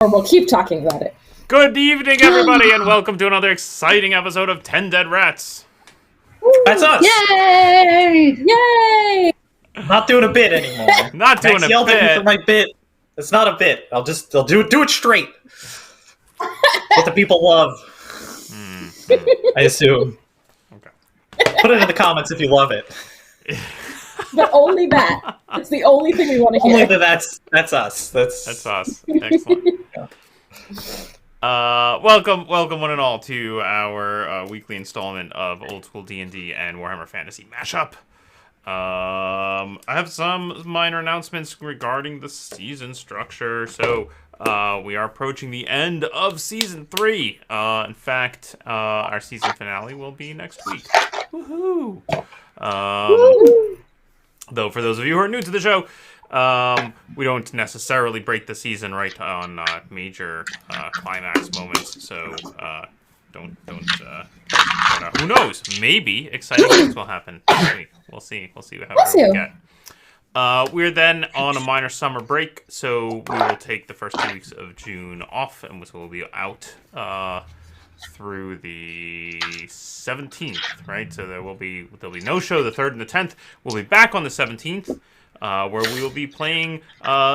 Or we'll keep talking about it. Good evening, everybody, and welcome to another exciting episode of 10 Dead Rats. That's us! Yay! Yay! Not doing a bit anymore. Not doing Max a yelled at me bit. for my bit. It's not a bit. I'll do it straight. What the people love. I assume. Okay. Put it in the comments if you love it. But only that. It's the only thing we want to hear. Only that's us. That's us. Excellent. Welcome one and all to our weekly installment of Old School D&D and Warhammer Fantasy Mashup. I have some minor announcements regarding the season structure. So, we are approaching the end of Season 3. In fact, our season finale will be next week. Woohoo! Though, for those of you who are new to the show, we don't necessarily break the season right on major climax moments, so don't. Who knows? Maybe exciting things will happen this week. We'll see. We'll see how we get. We're then on a minor summer break, so we will take the first 2 weeks of June off, and we'll be out through the 17th, right? So there'll be no show the 3rd and the 10th. We'll be back on the 17th, where we will be playing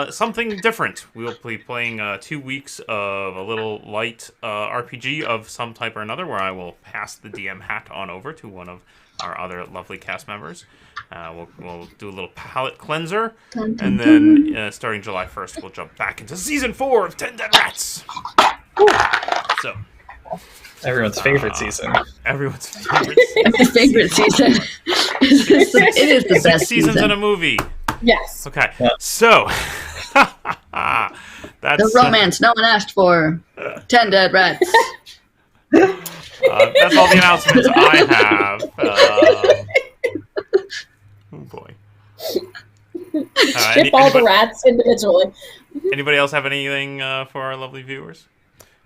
something different. We will be playing 2 weeks of a little light RPG of some type or another, where I will pass the DM hat on over to one of our other lovely cast members. We'll do a little palate cleanser, and then starting July 1st, we'll jump back into Season 4 of 10 Dead Rats. So. Everyone's favorite season. Everyone's favorite season. My favorite season. It is the best 6 seasons season. in a movie. Yes. Okay, Yeah. so that's The romance no one asked for. 10 Dead Rats. that's all the announcements I have. Oh boy. Ship all the rats individually. Anybody else have anything for our lovely viewers?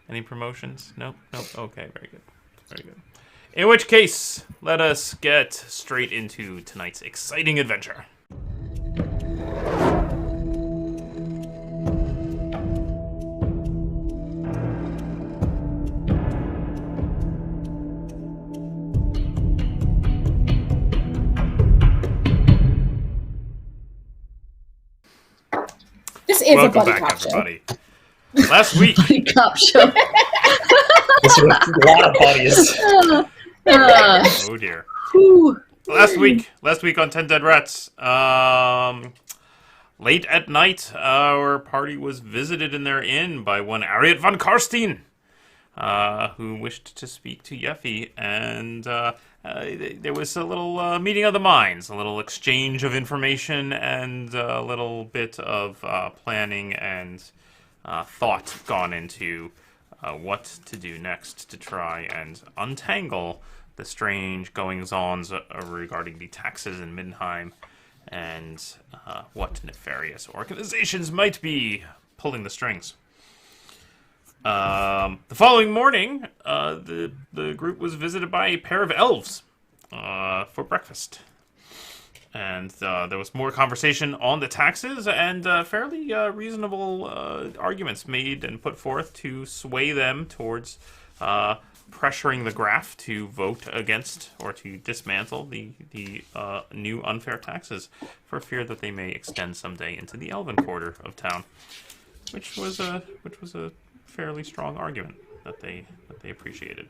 Any promotions? Nope. Okay, very good. Very good. In which case, let us get straight into tonight's exciting adventure. This is Welcome a buddy back, cop show. everybody. Last week, Buddy cop show. This is a lot of buddies. oh dear. Whew. Last week on 10 Dead Rats, late at night, our party was visited in their inn by one Ariet von Karstein, who wished to speak to Yeffy, and there was a little meeting of the minds, a little exchange of information, and a little bit of planning and thought gone into what to do next to try and untangle the strange goings-ons regarding the taxes in Middenheim and what nefarious organizations might be pulling the strings. The following morning, the group was visited by a pair of elves for breakfast. And there was more conversation on the taxes and fairly reasonable arguments made and put forth to sway them towards pressuring the Graf to vote against or to dismantle the new unfair taxes for fear that they may extend someday into the Elven quarter of town, which was a fairly strong argument that they appreciated.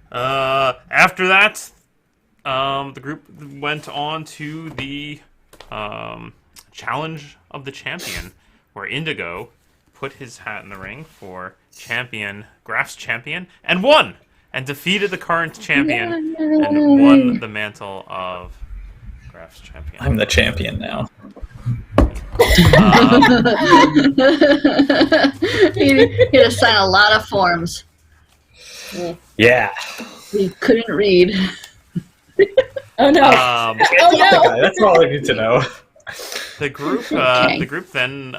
After that, the group went on to the Challenge of the Champion, where Indigo put his hat in the ring for Graf's champion, and won! And defeated the current champion, and won the mantle of Graf's champion. I'm the champion now. He had to sign a lot of forms. Yeah. He couldn't read. Oh no. That's all I need to know. The group then,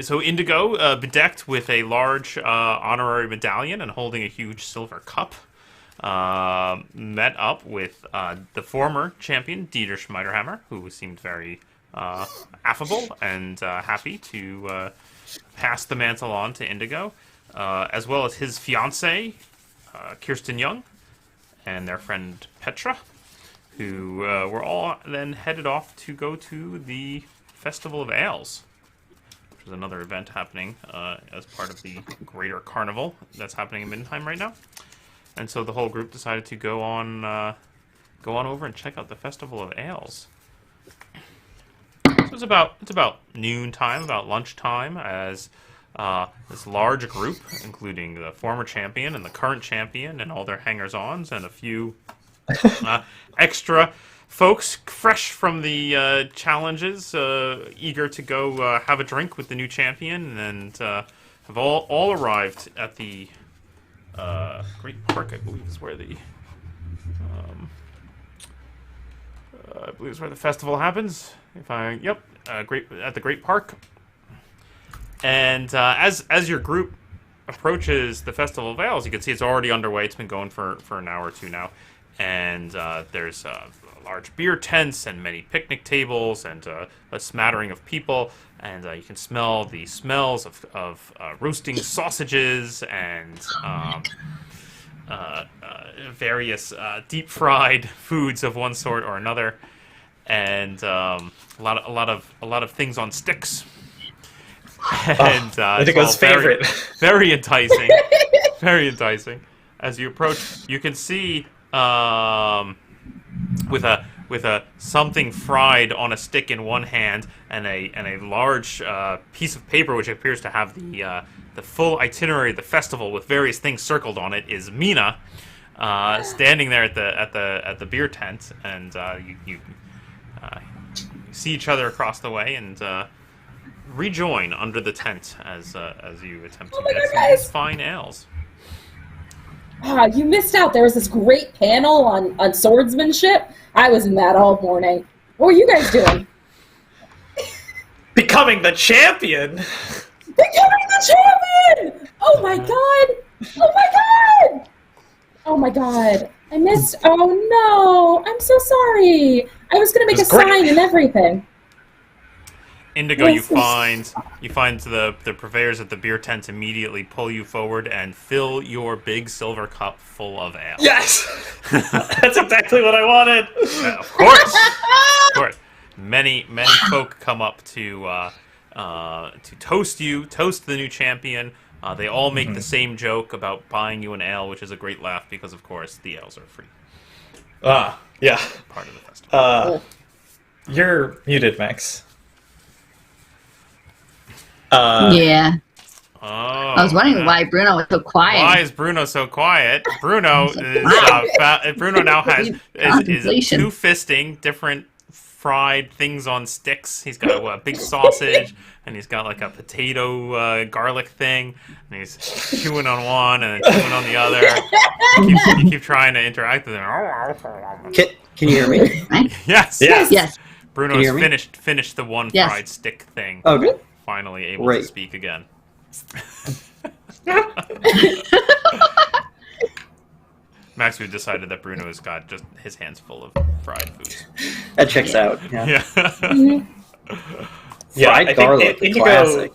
so Indigo, bedecked with a large honorary medallion and holding a huge silver cup, met up with the former champion, Dieter Schmeiderhammer, who seemed very affable and happy to pass the mantle on to Indigo, as well as his fiancée, Kirsten Young, and their friend Petra, who were all then headed off to go to the Festival of Ales, which is another event happening as part of the greater Carnival that's happening in Middenheim right now. And so the whole group decided to go on over and check out the Festival of Ales. So it's about noon time, about lunchtime, as this large group, including the former champion and the current champion and all their hangers-ons and a few extra folks fresh from the challenges, eager to go have a drink with the new champion, and have all arrived at the Great Park, I believe is where the festival happens. At the Great Park. And as your group approaches the Festival of Ales, you can see it's already underway. It's been going for an hour or two now. And there's large beer tents and many picnic tables and a smattering of people. And you can smell the smells of roasting sausages and various deep-fried foods of one sort or another. And a lot of things on sticks. And Indigo's favorite. Very enticing. Very enticing. As you approach, you can see with a something fried on a stick in one hand and a large piece of paper which appears to have the full itinerary of the festival with various things circled on it is Mina, standing there at the beer tent, and you see each other across the way and rejoin under the tent as you attempt to get some of these fine ales. You missed out. There was this great panel on swordsmanship. I was in that all morning. What were you guys doing? Becoming the champion! Becoming the champion! Oh my god! Oh my god! Oh my god. I missed. Oh no! I'm so sorry. I was gonna make a sign and everything. Indigo, you find the purveyors at the beer tent immediately pull you forward and fill your big silver cup full of ale. Yes! That's exactly what I wanted! Of course! Of course. Many folk come up to toast the new champion. They all make the same joke about buying you an ale, which is a great laugh because, of course, the ales are free. Yeah. Part of the festival. You're muted, Max. Yeah. Oh, I was wondering why Bruno was so quiet. Why is Bruno so quiet? Bruno Bruno now has is two-fisting different fried things on sticks. He's got a big sausage, and he's got like a potato garlic thing, and he's chewing on one and then chewing on the other. You keep trying to interact with him. Can you hear me? Yes. Bruno has finished the one fried stick thing. Okay. Finally able to speak again. Max, we've decided that Bruno has got just his hands full of fried foods. That checks out. Yeah. I garlic, think Indigo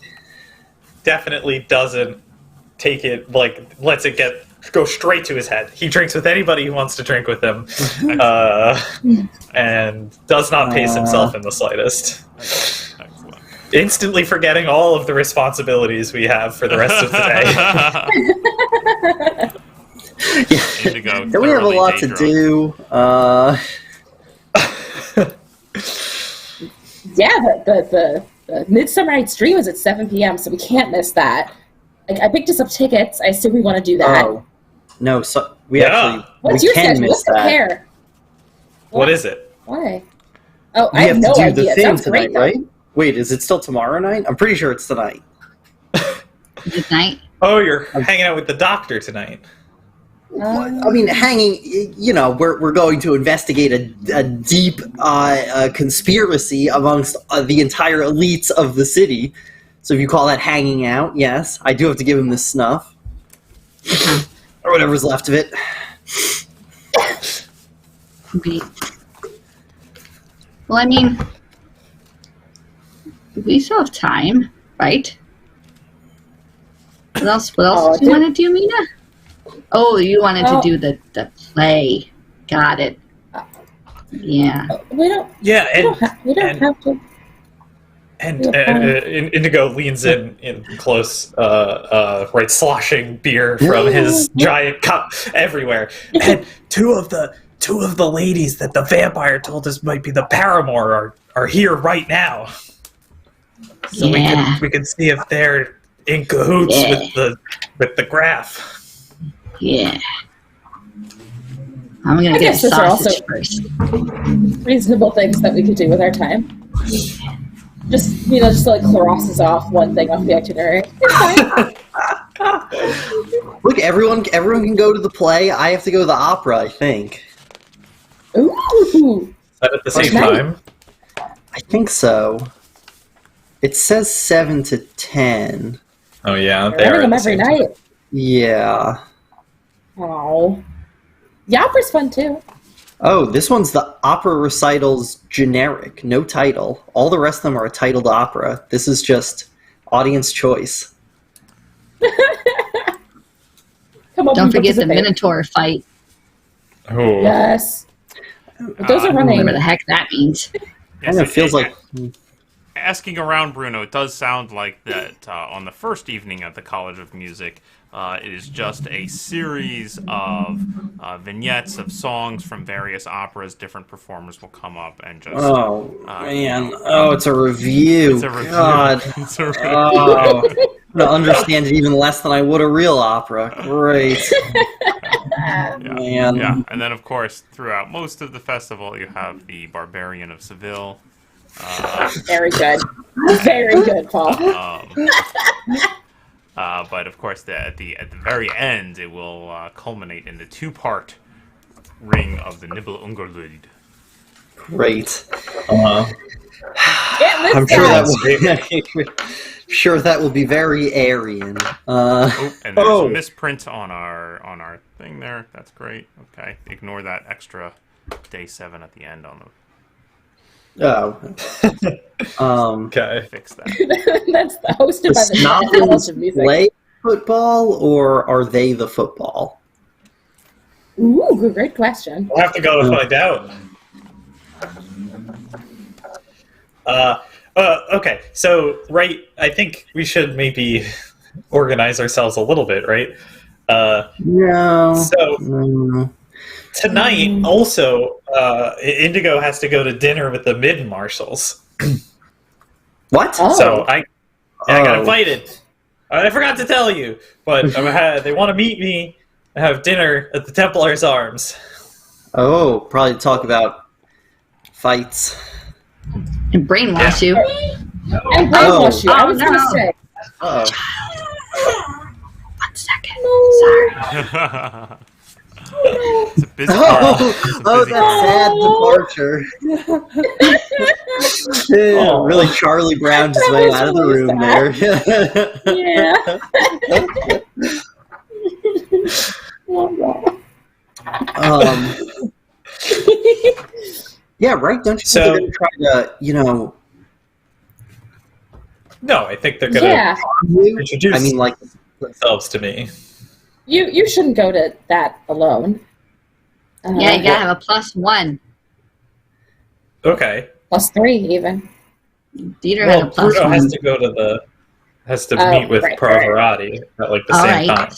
definitely doesn't take it, lets it go straight to his head. He drinks with anybody who wants to drink with him, and does not pace himself in the slightest. Excellent. Instantly forgetting all of the responsibilities we have for the rest of the day. Indigo, we have a lot to do. The Midsummer Night's Dream is at 7 p.m., so we can't miss that. I picked us up tickets. I assume we want to do that. Oh. No, so we actually What's we your can schedule? miss Let's that. compare. What is it? Why? Oh, We I have no to do idea. the It thing sounds tonight, great, though. right? Wait, is it still tomorrow night? I'm pretty sure it's tonight. Good night. Oh, you're hanging out with the doctor tonight. I mean, we're going to investigate a deep conspiracy amongst the entire elites of the city. So if you call that hanging out, yes. I do have to give him the snuff. Or whatever's left of it. Okay. Well, I mean, we still have time, right? What else do you want to do, Mina? Oh, you wanted to do the play. Got it. Yeah. We don't. Yeah, We don't have to. And Indigo leans in close, right, sloshing beer from his giant cup everywhere. And two of the ladies that the vampire told us might be the paramour are here right now. So we can see if they're in cahoots with the Graf. Yeah. I'm gonna get sausage first. Reasonable things that we could do with our time. Just like crosses off one thing off the itinerary. It's fine. Look, everyone can go to the play. I have to go to the opera, I think. Ooh. At the same time? I think so. It says 7 to 10. Oh yeah, They're running them every night. Yeah. Oh. The opera's fun too. Oh, this one's the opera recitals generic, no title. All the rest of them are a titled opera. This is just audience choice. Don't forget the Minotaur fight. Oh. Yes. Those are running. Whatever the heck that means. Yes, it feels like... Asking around, Bruno, it does sound like that on the first evening at the College of Music, it is just a series of vignettes of songs from various operas. Different performers will come up and just... Oh, man. Oh, it's a review. It's a review. God. It's a review. Oh, I'm going to understand it even less than I would a real opera. Great. Man. Yeah, and then, of course, throughout most of the festival, you have the Barbarian of Seville. Very good. Very good, Paul. But of course, at the very end, it will culminate in the two-part Ring of the Nibelungerlied. Great. I'm sure that will be very Aryan. And there's a misprint on our thing there. That's great. Okay, ignore that extra day 7 at the end on the. Oh. Okay. Fix that. That's hosted by the Snotlings of Music. play football, or are they the football? Ooh, great question. We'll have to go to find out. Okay, so, I think we should maybe organize ourselves a little bit, right? No. So, tonight, also, Indigo has to go to dinner with the Marshals. What? Oh. So, I got invited. I forgot to tell you, but they want to meet me and have dinner at the Templar's Arms. Oh, probably talk about fights. And brainwash you. And brainwash you. I was going to say. Uh-oh. 1 second. Sorry. It's a busy that sad departure. Really Charlie Brown just way out of the room there. Yeah, right? Don't you think they're going to try to, No, I think they're going to introduce themselves to me. You shouldn't go to that alone. Yeah, you gotta have a +1. Okay. +3 even. Dieter had a +1. Bruno has to meet with Pavarotti at the same time.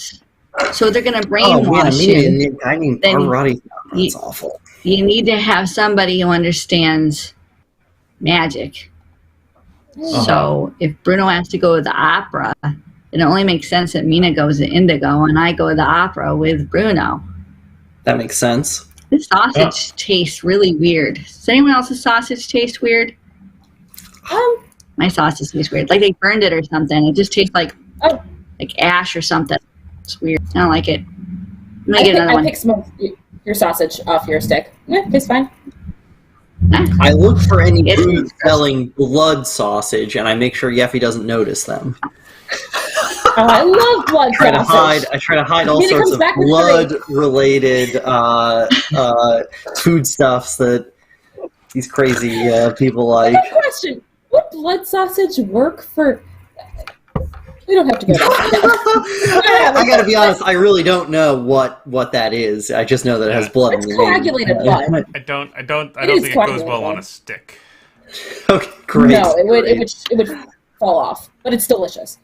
So they're gonna brainwash you. I mean, Pavarotti. That's awful. You need to have somebody who understands magic. So if Bruno has to go to the opera, it only makes sense that Mina goes to Indigo and I go to the opera with Bruno. That makes sense. This sausage tastes really weird. Does anyone else's sausage taste weird? My sausage tastes weird. Like they burned it or something. It just tastes like ash or something. It's weird. I don't like it. I pick some of your sausage off your stick. Yeah, it's fine. I look for any booths selling blood sausage, and I make sure Yeffy doesn't notice them. I love blood sausage. I try to hide all sorts of blood-related foodstuffs that these crazy people like. Good question. Would blood sausage work for... We don't have to go that I gotta be honest, I really don't know what that is. I just know that it has blood It's in the name. coagulated blood. I don't is think it goes coagulated well blood. on a stick. Okay, great. No, it would great. fall off, but it's delicious.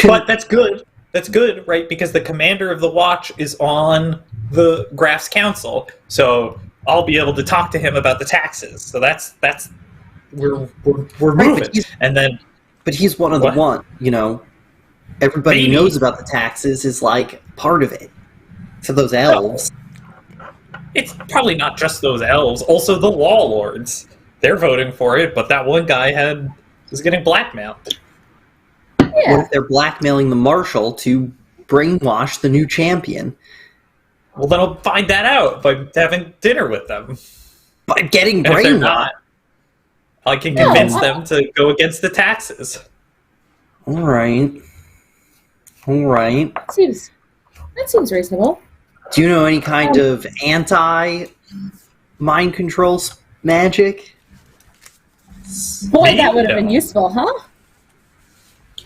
But that's good. That's good, right? Because the commander of the watch is on the Graf's council, so I'll be able to talk to him about the taxes. So that's we're Right, moving. And then But he's one of the one, you know. Everybody Maybe. knows about the taxes is like part of it. So those elves. it's probably not just those elves, also the law lords. They're voting for it, but that one guy was getting blackmailed. What Yeah. if they're blackmailing the marshal to brainwash the new champion? Well, then I'll find that out by having dinner with them. By getting And if they're brainwashed. not, I can No, convince them to go against the taxes. Alright. Alright. That seems reasonable. Do you know any kind of anti-mind control magic? Boy, that would have Maybe. been useful, huh?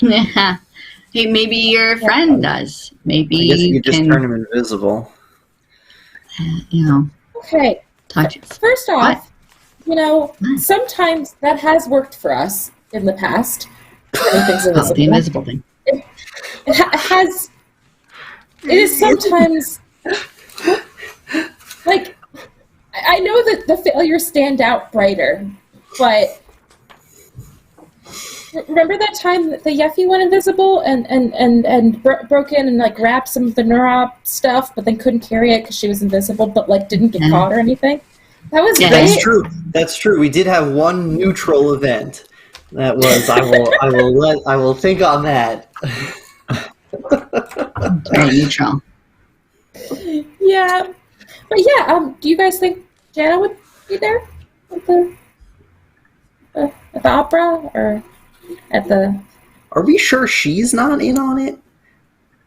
Yeah. Hey, maybe your friend does. Maybe I guess you you could just can, turn him invisible. Okay. touch it. First off, sometimes that has worked for us in the past. Everything's Oh, the invisible. invisible thing. It is sometimes like I know that the failures stand out brighter, but remember that time that the Yeffy went invisible and broke in and like grabbed some of the Neurop stuff, but then couldn't carry it because she was invisible, but like didn't get caught or anything. That was Yeah, great. That's true. That's true. We did have one neutral event. That was I will think on that. Very neutral. Yeah, but yeah. Do you guys think Jana would be there at the opera or at the? Are we sure she's not in on it?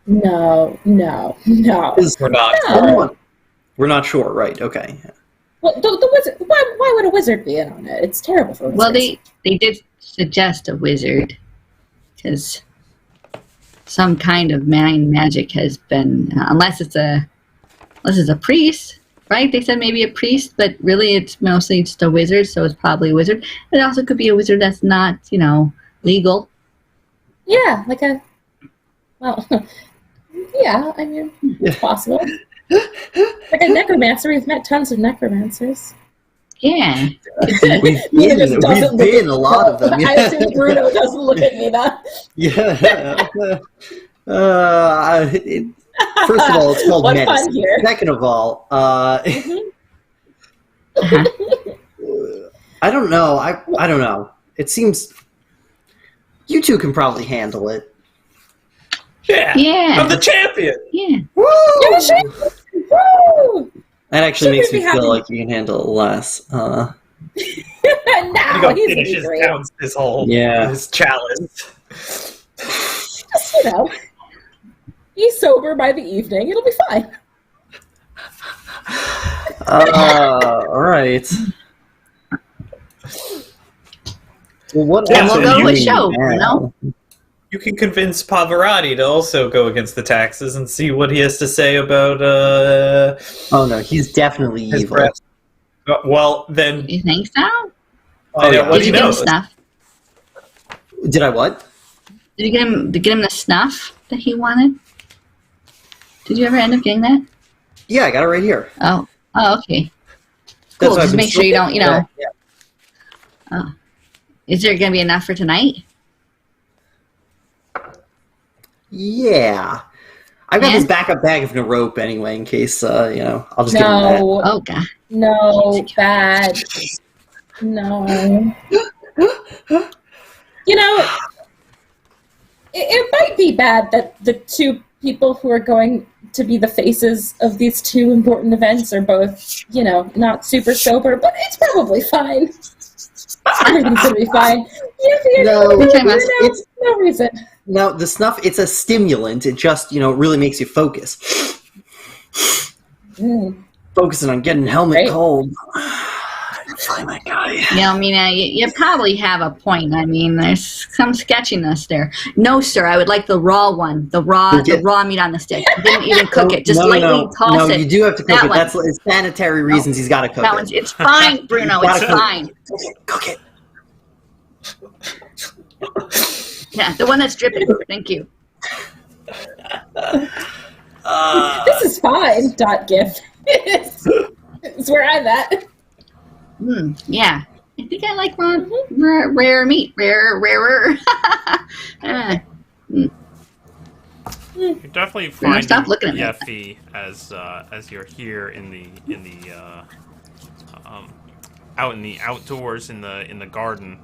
No. 'Cause We're not. No. We're not sure, right? Okay. Well, the wizard. Why would a wizard be in on it? It's terrible for wizards. Well, they did suggest a wizard because some kind of mind magic has been, unless it's a priest, right? They said maybe a priest, but really it's mostly just a wizard, so it's probably a wizard. It also could be a wizard that's not, legal. Yeah, yeah. I mean, it's possible. Like a necromancer. We've met tons of necromancers. Yeah. We've been a lot of them. I assume Bruno doesn't look at me now. Yeah. First of all, it's called What fun medicine. here. Second of all, Uh-huh. I don't know. I don't know. It seems you two can probably handle it. Yeah. Yeah. I'm the champion. Yeah. Woo! Woo! That actually makes me Shouldn't we feel have- like you can handle it less. Now I'm gonna he's finish gonna be his great. down his chalice. Just, be sober by the evening. It'll be fine. All right. Well, what Yeah, else so are we'll go you with doing show, now? You can convince Pavarotti to also go against the taxes and see what he has to say about Oh no, he's definitely his evil. breath. Well, then You think so? find yeah. out what Did he you get him knows. snuff? Did I what? Did you get him the snuff that he wanted? Did you ever end up getting that? Yeah, I got it right here. Oh, okay. That's Cool. what I've Just been make sure you don't, Yeah. Oh. Is there going to be enough for tonight? Yeah. I've got Yeah? this backup bag of no rope anyway, in case, I'll just give him that. No, Oh, God. no, bad. No. It might be bad that the two people who are going to be the faces of these two important events are both, not super sober, but it's probably fine. Everything's gonna be fine. No, It's no reason. No, the snuff, it's a stimulant. It just, really makes you focus. Mm. Focusing on getting helmet Great. cold. Find that guy. Yeah, I mean, you probably have a point. I mean, there's some sketchiness there. No, sir, I would like the raw one, the raw meat on the stick. You didn't even cook it, just lightly toss it. No, you do have to cook That it. one. That's it's sanitary reasons. He's got to cook That it. one's, it's fine, Bruno. It's fine. Cook it. Yeah, the one that's dripping. Thank you. This is fine. .gif. It's where I'm at. Yeah, I think I like rare meat, rarer. You're definitely finding stop looking at me. Yeffy as you're here in the out in the outdoors in the garden,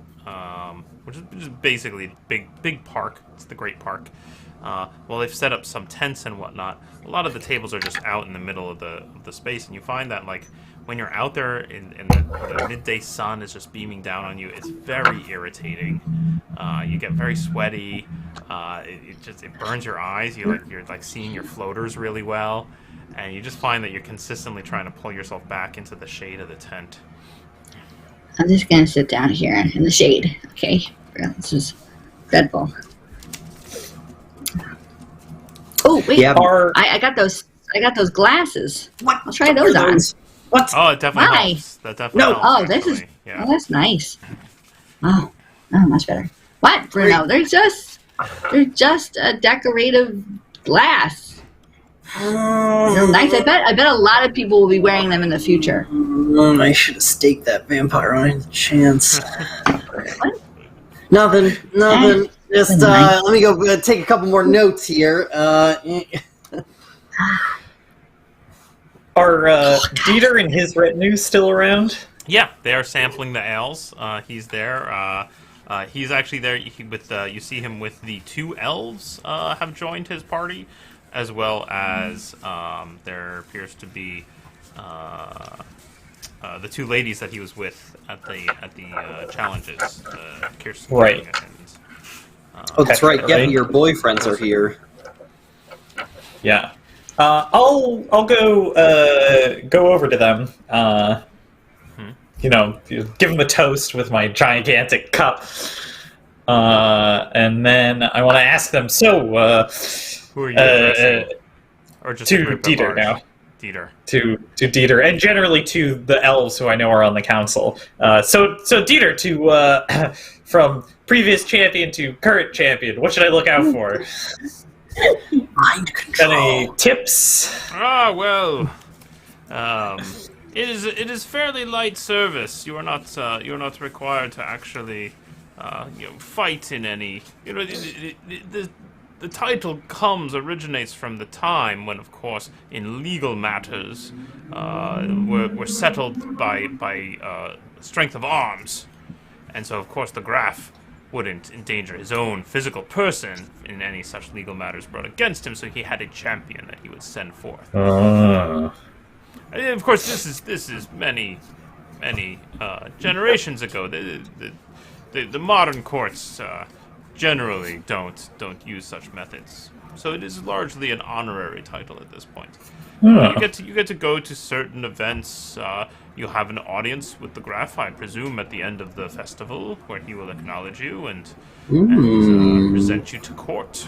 which is basically a big park. It's the Great Park. Well, they've set up some tents and whatnot. A lot of the tables are just out in the middle of the space, and you find that like when you're out there and the midday sun is just beaming down on you, it's very irritating. You get very sweaty. It burns your eyes. You're like seeing your floaters really well, and you just find that you're consistently trying to pull yourself back into the shade of the tent. I'm just gonna sit down here in the shade. Okay, this is dreadful. Oh wait, Yeah, I got those. I got those glasses. What? I'll try those on. What? Oh, it definitely Why? helps. That definitely helps. Oh, this is. Yeah. Oh, that's nice. Oh, much better. What, Bruno? They're just a decorative glass. They're nice. I bet a lot of people will be wearing them in the future. I should have staked that vampire on any chance. What? Nothing. Just let me go take a couple more notes here. Are Dieter and his retinue still around? Yeah, they are sampling the ales. He's there. He's actually there with. You see him with the two elves have joined his party, as well as there appears to be the two ladies that he was with at the challenges. Kirsten Right. Oh, that's right. Yeah, your boyfriends are here. Yeah. I'll go over to them. Give them a toast with my gigantic cup. And then I want to ask them, who are you addressing? Or just to Dieter now. Dieter. To Dieter, and generally to the elves who I know are on the council. So Dieter, to from previous champion to current champion, what should I look out for? Mind control. Got any tips? Well, it is fairly light service. You are not required to actually fight in any. The title originates from the time when, of course, in legal matters were settled by strength of arms, and so of course the Graf wouldn't endanger his own physical person in any such legal matters brought against him, so he had a champion that he would send forth. And of course, this is many generations ago. The modern courts generally don't use such methods, so it is largely an honorary title at this point. You get to go to certain events. You'll have an audience with the Graf, I presume, at the end of the festival, where he will acknowledge you and present you to court.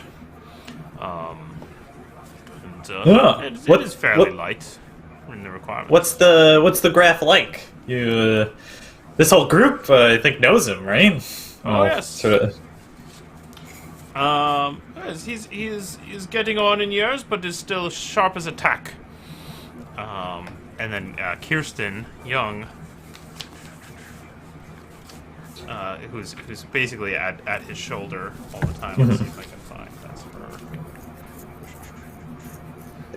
It is fairly light in the requirements. What's the Graf like? This whole group, I think, knows him, right? Oh yes. Sort of. He's getting on in years, but is still sharp as a tack. And then Kirsten Young, who's basically at his shoulder all the time. Let's see if I can find that's her.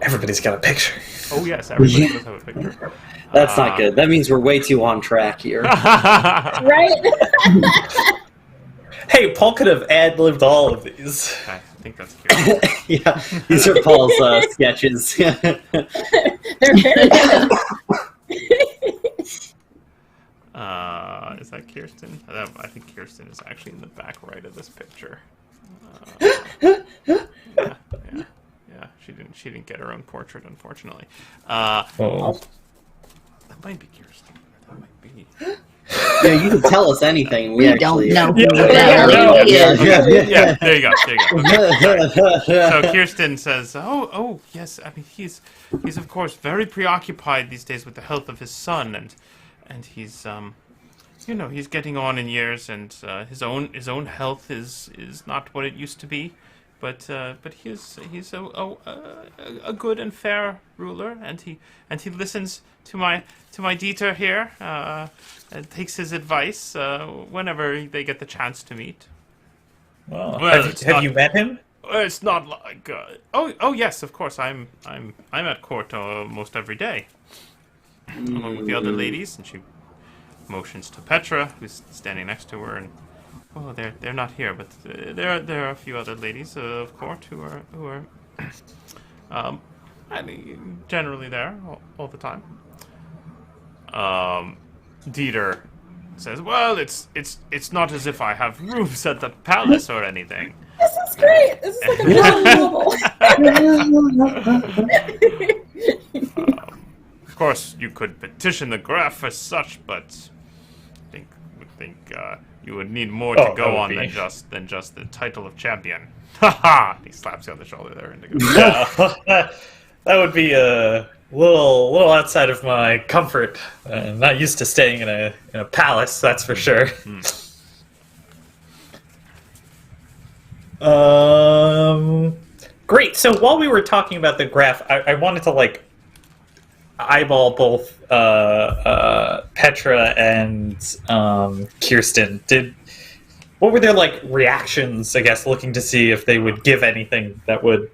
Everybody's got a picture. Oh yes, everybody does have a picture. That's not good. That means we're way too on track here. Right? Hey, Paul could have ad-libbed all of these. I think that's Kirsten. Yeah, these are Paul's sketches. They're very good. Is that Kirsten? I think Kirsten is actually in the back right of this picture. Yeah. She didn't get her own portrait, unfortunately. That might be Kirsten. might be. Yeah, you can tell us anything. We actually don't know who Yeah, that lady yeah, is. Yeah, there you go. Okay. So Kirsten says, "Oh, yes. I mean, he's of course very preoccupied these days with the health of his son, and he's he's getting on in years, and his own health is not what it used to be, but he's a good and fair ruler, and he listens to my Dieter here, and takes his advice whenever they get the chance to meet." Well, Well, have you met him? It's not like oh yes, of course. I'm at court almost every day, along with the other ladies, and she motions to Petra, who's standing next to her, and they're not here, but there are a few other ladies of court who are I mean, generally there all the time. Dieter says, "Well, it's not as if I have rooms at the palace or anything." This is great. This is like a novel. Of course, you could petition the Graf for such, but I think you would need more to go on than just the title of champion. Ha ha! He slaps you on the shoulder there, Indigo. Yeah, that would be a little outside of my comfort. I'm not used to staying in a palace, that's for sure. Great. So while we were talking about the Graf, I wanted to eyeball both Petra and Kirsten. What were their reactions? I guess looking to see if they would give anything that would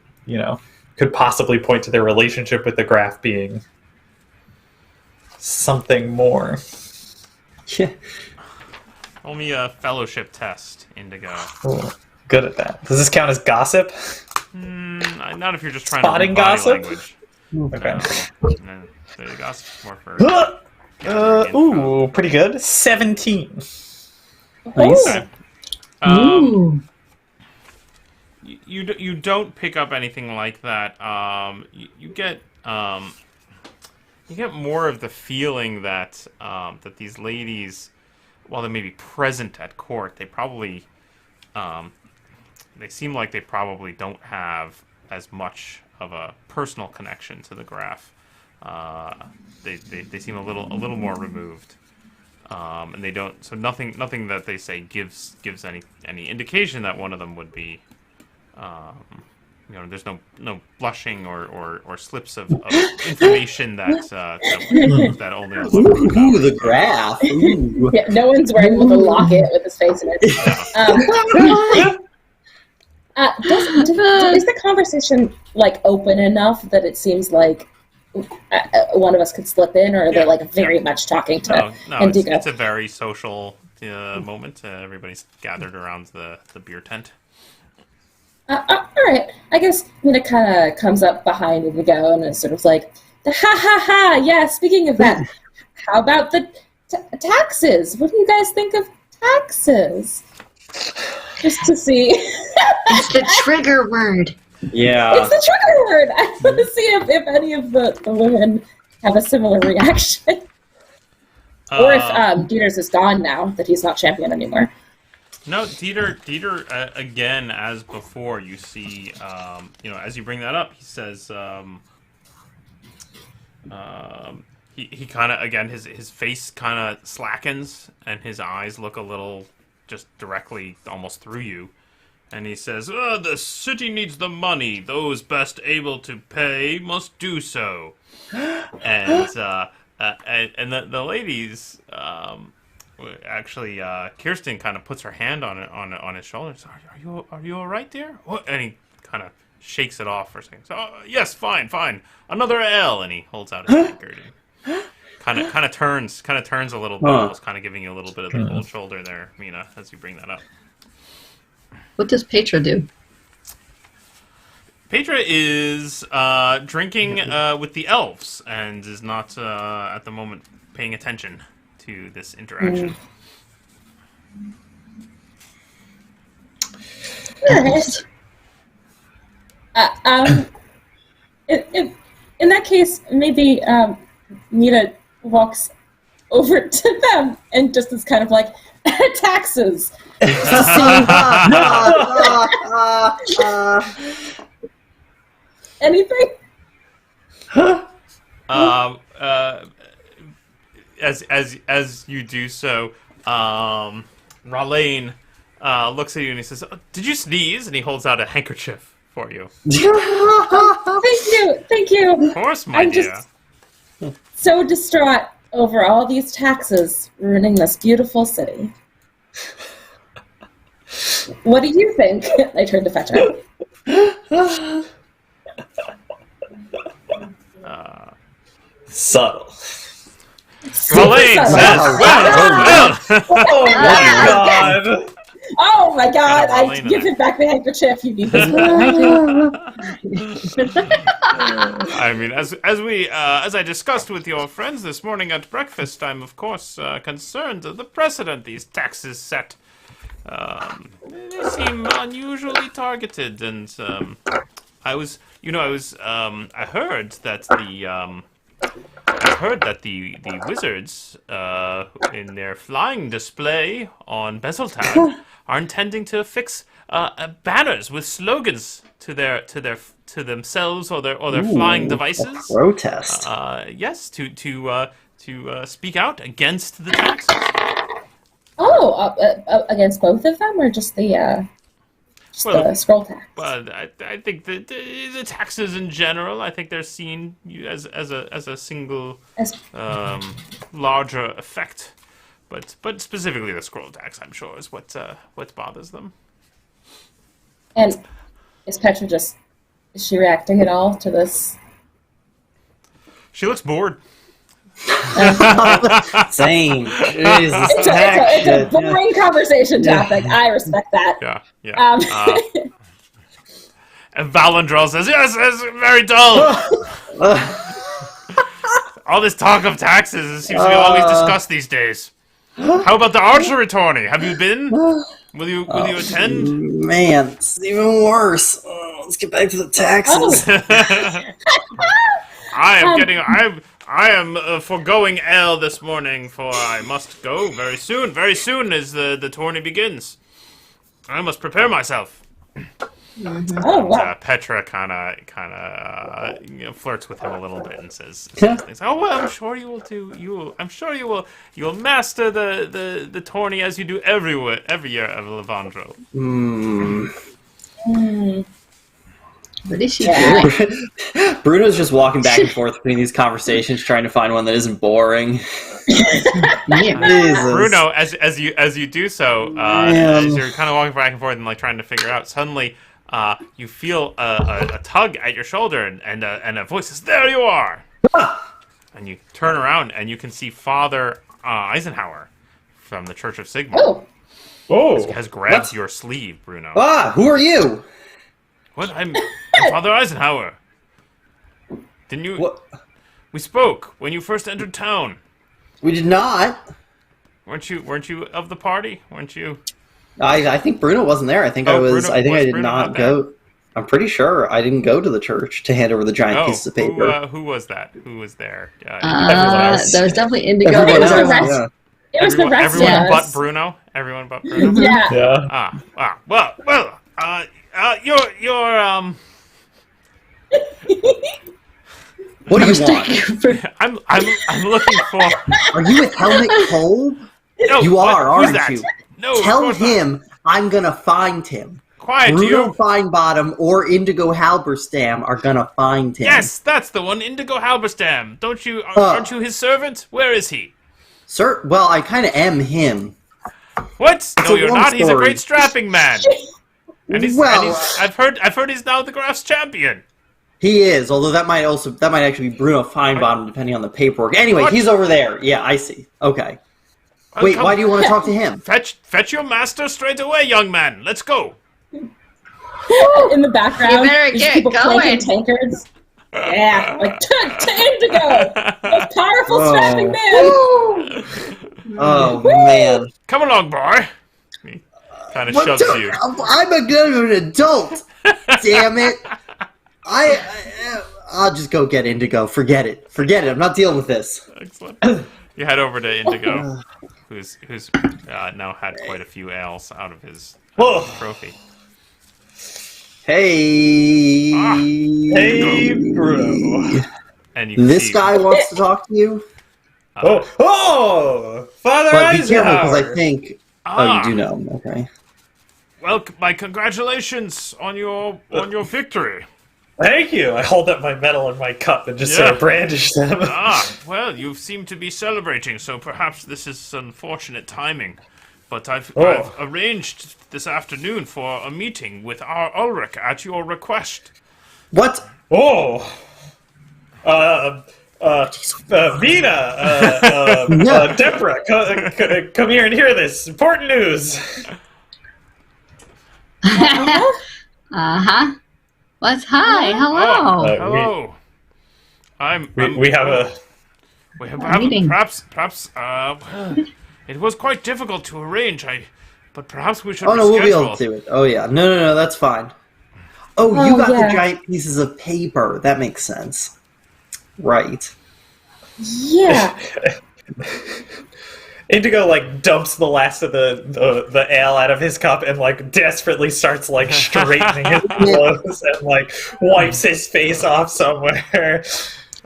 could possibly point to their relationship with the Graf being something more. Yeah. Roll me a fellowship test, Indigo. Ooh, good at that. Does this count as gossip? Not if you're just trying Spotting to read body gossip? language. Okay. No, the gossip's more for... Ooh, pretty good. 17. Nice. Okay. Ooh. You don't pick up anything like that. You get more of the feeling that that these ladies, while they may be present at court, they probably they seem like they probably don't have as much of a personal connection to the Graf. They seem a little more removed. And they don't. So nothing that they say gives any indication that one of them would be. There's no blushing or slips of information that only. Ooh, the Graf. Ooh. Yeah, no one's wearing with a locket with his face in it. Is the conversation open enough that it seems like one of us could slip in, or are they very much talking to Indigo? It's a very social moment. Everybody's gathered around the beer tent. All right. I guess Mina kind of comes up behind Indigo and is sort of like, ha ha ha, yeah, speaking of that, how about the taxes? What do you guys think of taxes? Just to see. It's the trigger word. Yeah. It's the trigger word. I want to see if any of the women have a similar reaction. Or if Dieter's is gone now, that he's not champion anymore. No, Dieter, again, as before, you see, as you bring that up, he says, he kind of, again, his face kind of slackens, and his eyes look a little just directly almost through you. And he says, the city needs the money. Those best able to pay must do so. And the ladies, actually, Kirsten kind of puts her hand on his shoulder. And says, are you all right, dear? What? And he kind of shakes it off for a second. So, yes, fine. Another ale. And he holds out his tankard. Kind of turns a little bit, almost kind of giving you a little bit of the cold shoulder there, Mina, as you bring that up. What does Petra do? Petra is drinking with the elves and is not at the moment paying attention to this interaction. In that case, maybe Nita walks over to them and just is kind of like, taxes. Anything? As you do so, Ralaine looks at you and he says, "Oh, did you sneeze?" And he holds out a handkerchief for you. Thank you. Of course, my dear. Just so distraught over all these taxes ruining this beautiful city. What do you think? I turned to Fetcher. Subtle. Ralaine says, well. Oh my god! Oh my god, I Ralaine give and him back the handkerchief. You need this. I mean, as I discussed with your friends this morning at breakfast, I'm of course concerned of the precedent these taxes set. They seem unusually targeted, and I heard that the wizards in their flying display on Bezeltown are intending to affix banners with slogans to themselves or their flying devices. Protest. Yes, to speak out against the taxes. Oh, against both of them, or just the scroll tax? Well, I think the taxes in general, I think they're seen as a single larger effect, but specifically the scroll tax, I'm sure, is what bothers them. And is Petra is she reacting at all to this? She looks bored. Same. Jesus. It's a boring conversation topic. Yeah. I respect that. Yeah. And Valandrel says, yes, it's very dull. All this talk of taxes seems to be always discussed these days. How about the archery tourney? Have you been? Will you attend? Man, it's even worse. Let's get back to the taxes. I am foregoing ale this morning, for I must go very soon. Very soon as the tourney begins. I must prepare myself. Mm-hmm. Oh, wow. Petra kind of flirts with him a little bit and says, "Oh well, I'm sure you will do. I'm sure you will master the tourney as you do every year of Levandro." What is she doing? Bruno's just walking back and forth between these conversations, trying to find one that isn't boring. Bruno, as you do so, as you're kind of walking back and forth and like trying to figure out, suddenly you feel a tug at your shoulder, and a voice says, "There you are!" And you turn around and you can see Father Eisenhower from the Church of Sigmar. Has grabbed your sleeve, Bruno. Who are you? What? I'm Father Eisenhower. Didn't you? What? We spoke when you first entered town. We did not. Weren't you of the party? Weren't you? I think Bruno wasn't there. I think I was. I think I did not go. I'm pretty sure I didn't go to the church to hand over the giant pieces of paper. Who was that? Who was there? That was definitely Indigo. It was the rest. It was the rest. Everyone but Bruno. Everyone but Bruno. Yeah. Well. You're What do you want? I'm looking for. Are you with Helmut Cole? No, you are, aren't you? No. Tell him I'm gonna find him. Quiet, Bruno Feinbottom or Indigo Halberstam are gonna find him. Yes, that's the one, Indigo Halberstam. Aren't you his servant? Where is he? Sir, well, I kind of am him. What? No, you're not. He's a great strapping man. And I've heard he's now the Graf's champion. He is, although that might actually be Bruno Feinbottom, depending on the paperwork. Anyway, He's over there. Yeah, I see. Okay. Wait, why do you want to talk to him? Fetch your master straight away, young man. Let's go. In the background, you better get going. Tankards. Yeah, like to Indigo, most powerful strapping man. Oh man! Come along, boy. He kind of shoves you. I'm a good adult. Damn it! I'll just go get Indigo. Forget it. I'm not dealing with this. Excellent. You head over to Indigo, who's now had quite a few ales out of his trophy. Hey. Hey, bro. And you This see, guy wants to talk to you. uh, Father But be careful, because I Eisenhower. think... Oh, you do know him. Okay. Well, my congratulations on your victory. Thank you. I hold up my medal and my cup and just sort of brandish them. Well, you seem to be celebrating, so perhaps this is unfortunate timing. But I've arranged this afternoon for a meeting with our Ulrich at your request. What? Oh. Vina, Deborah, come here and hear this. Important news. Uh-huh. What's hi? Hello. Hello. We have a... meeting. Perhaps, it was quite difficult to arrange, but perhaps we should Oh, no, we'll be able reschedule. to do it. Oh, yeah. No, that's fine. Oh, you Oh, got yeah. the giant pieces of paper. That makes sense. Right. Yeah. Indigo, like, dumps the last of the ale out of his cup and, like, desperately starts, like, straightening his clothes and, like, wipes his face off somewhere,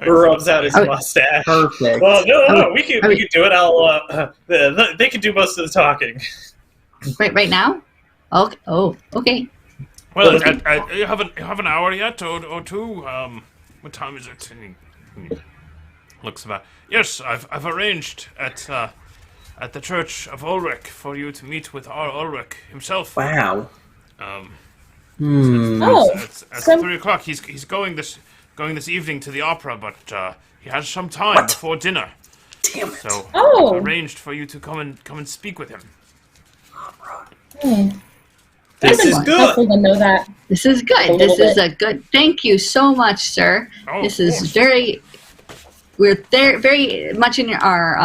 rubs out his mustache. Perfect. Well, no, we can do it. They can do most of the talking. Right now? Okay. Oh, okay. Well, you have an hour yet, or two. What time is it? And he looks about. Yes, I've arranged at the Church of Ulrich for you to meet with our Ulrich himself. Wow. Oh, It's so- 3:00. He's going this evening to the opera, but he has some time before dinner. Damn it. So Oh. arranged for you to come and speak with him. This is It's good. helpful to know that. This is good. little This is bit. a good. Thank you so much, sir. Oh, This of is course. we're there very much in our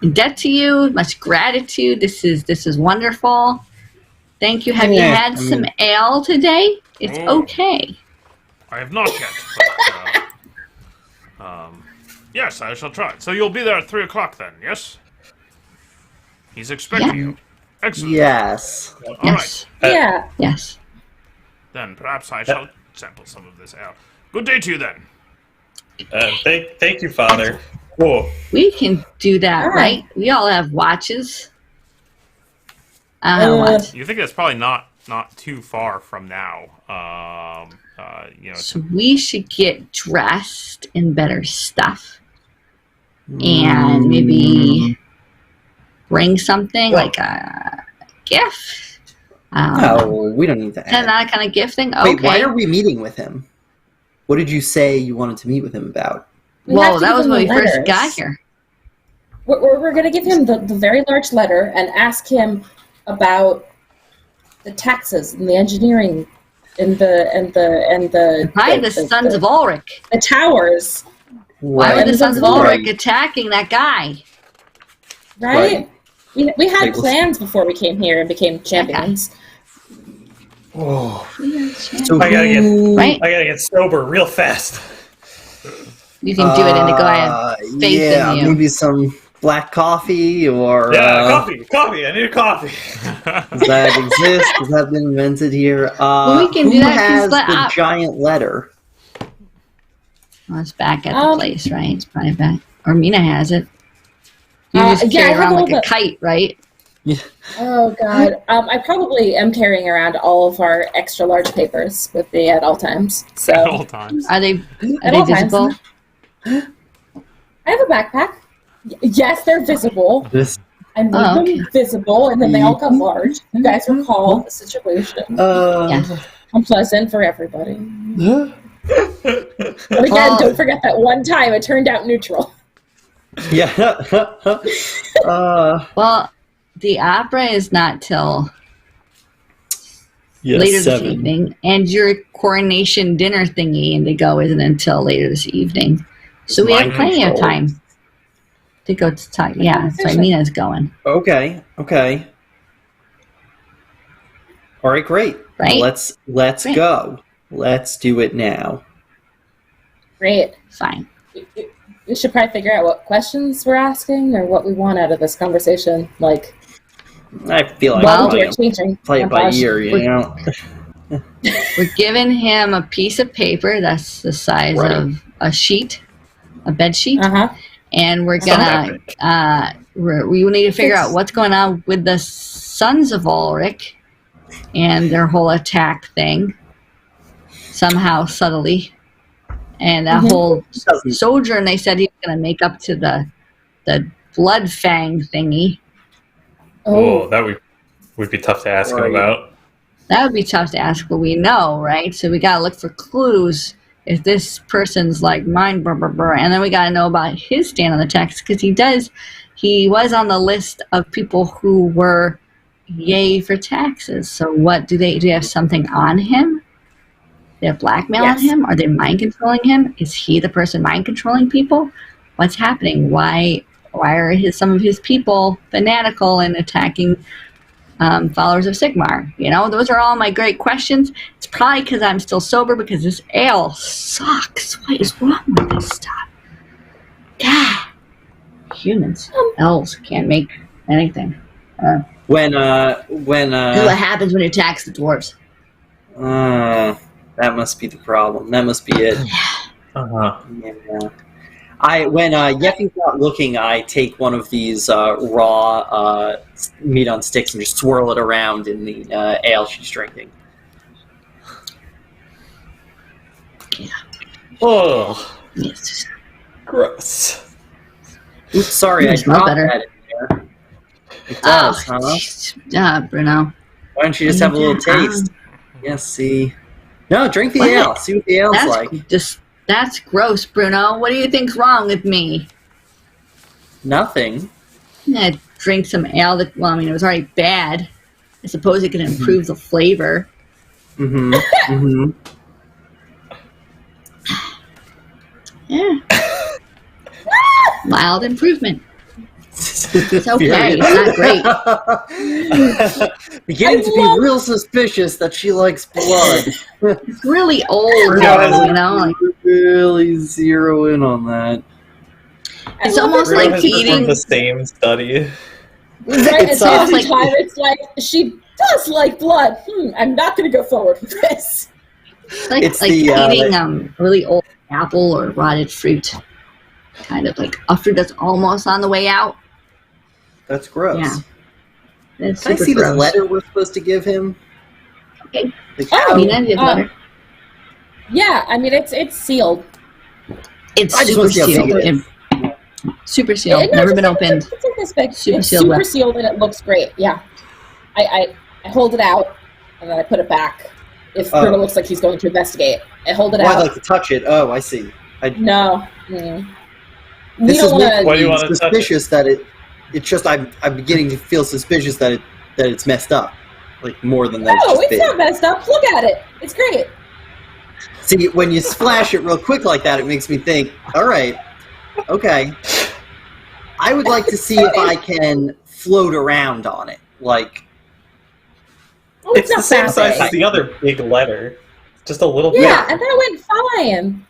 in debt to you. Much gratitude. This is wonderful. Thank you. Have you Yeah, had I some mean- ale today? It's Oh. okay. I have not yet, but yes, I shall try. So you'll be there at 3:00 then, yes? He's expecting Yeah. you. Excellent. Yes. All right. Yes. Yeah. Yes. Then perhaps I shall sample some of this ale. Good day to you then. Thank you, Father. Whoa. We can do that, All right? We all have watches. I don't know what. You think that's probably not too far from now. So we should get dressed in better stuff. And maybe bring something like a gift. No, we don't need to Is that add. not a kind of gift thing? Okay. Wait, why are we meeting with him? What did you say you wanted to meet with him about? We have Well, to that give was him when we the first letters. got here. We're going to give him the very large letter and ask him about the taxes and the engineering and the Probably the Sons of Ulrich. the towers, Why were Right. the Sons of Right. Ulrich attacking that guy? right? We had Wait, we'll- plans before we came here and became champions. Whoa. So I gotta get- who- Right? I gotta get sober real fast. You can do it, Indigo. I have faith yeah, in you. maybe some black coffee or Coffee. I need a coffee. does that exist? Has that been invented here? Well, we can who do that 'cause has the the op- giant letter? Well, it's back at the place, right? It's probably back. Or Mina has it. You just Yeah, carry I have around a like a little kite, right? Oh God, I probably am carrying around all of our extra large papers with me at all times. So At all times. Are they At all times. visible? I have a backpack. Yes, they're visible. This I made Oh, okay. them visible, and then they all got large. You guys recall the situation. Yes. Unpleasant for everybody. But again, don't forget that one time it turned out neutral. yeah. Well, the opera is not till Yeah, later 7. this evening, and your coronation dinner thingy, Indigo, isn't until later this evening. So we have Mind plenty of control. time to go to talk. Yeah, so Mina's going. Okay. All right, great. Right? Let's Great. go. Let's do it now. Great. Fine. we should probably figure out what questions we're asking or what we want out of this conversation. Like, I feel like while play we're changing. it by montage. ear, you know. We're giving him a piece of paper that's the size Right. of a sheet, a bed sheet, Uh-huh. and we're It's not gonna we need to figure out what's going on with the sons of Ulrich and their whole attack thing somehow subtly, and that whole sojourn. They said he was gonna make up to the blood fang thingy. Oh, that would be tough to ask him Right. about. That would be tough to ask, but we know, right? So we gotta look for clues if this person's like mind, and then we gotta know about his stand on the text because he was on the list of people who were yay for taxes. So what do they have something on him? They have blackmail on him? Are they mind controlling him? Is he the person mind controlling people? What's happening? Why are some of his people fanatical and attacking followers of Sigmar? You know, those are all my great questions. It's probably because I'm still sober because this ale sucks. What is wrong with this stuff? God, humans, elves can't make anything. When This is what happens when you tax the dwarves. that must be the problem. That must be it. Uh-huh. Yeah. When Yeffy's not looking, I take one of these raw meat on sticks and just swirl it around in the ale she's drinking. Oh, Yes. gross. Oops, sorry, I Smells dropped better. that in there. It does, huh? Yeah, Bruno. Why don't you just have a little taste? Yes, see. No, drink the What? ale. See what the ale's like. That's gross, Bruno. What do you think's wrong with me? Nothing. I drink some ale that, well, I mean, it was already bad. I suppose it can improve the flavor. Mm-hmm. Mm-hmm. Yeah. Mild improvement. It's okay. It's not great. Beginning to be real suspicious that she likes blood. It's really old, Bruno has you know? Like, Really zero in on that. it's almost Bruno like has performed eating. the same study. Right, It's it's almost like- like it's like she does like blood. I'm not going to go forward with this. Like, It's like the, eating really old apple or rotted fruit. Kind of like a fruit that's almost on the way out. That's gross. Yeah. It's Can I super see gross. this letter we're supposed to give him? Okay. Like, Oh, how- Nina, do you have a letter? Yeah, I mean it's sealed. It's I just super wanna see how sealed. big it is. Super sealed. No, Never it's been like- opened. It's like this big. Super It's sealed super lip. sealed and it looks great. Yeah, I hold it out and then I put it back. If Oh. Bruno looks like he's going to investigate, I hold it Oh, I'd out. like to touch it. Oh, I see. No. We This don't is want Why do you to. want to touch it? suspicious that it's just I'm beginning to feel suspicious that it's messed up, like more than that. No, it's just it's big. not messed up. Look at it. It's great. See, when you splash it real quick like that, it makes me think. All right, okay. I would like to see if I can float around on it, like. Oh, It's the not same that size big. as the other big letter. Just a little Yeah, bit. and that went fine.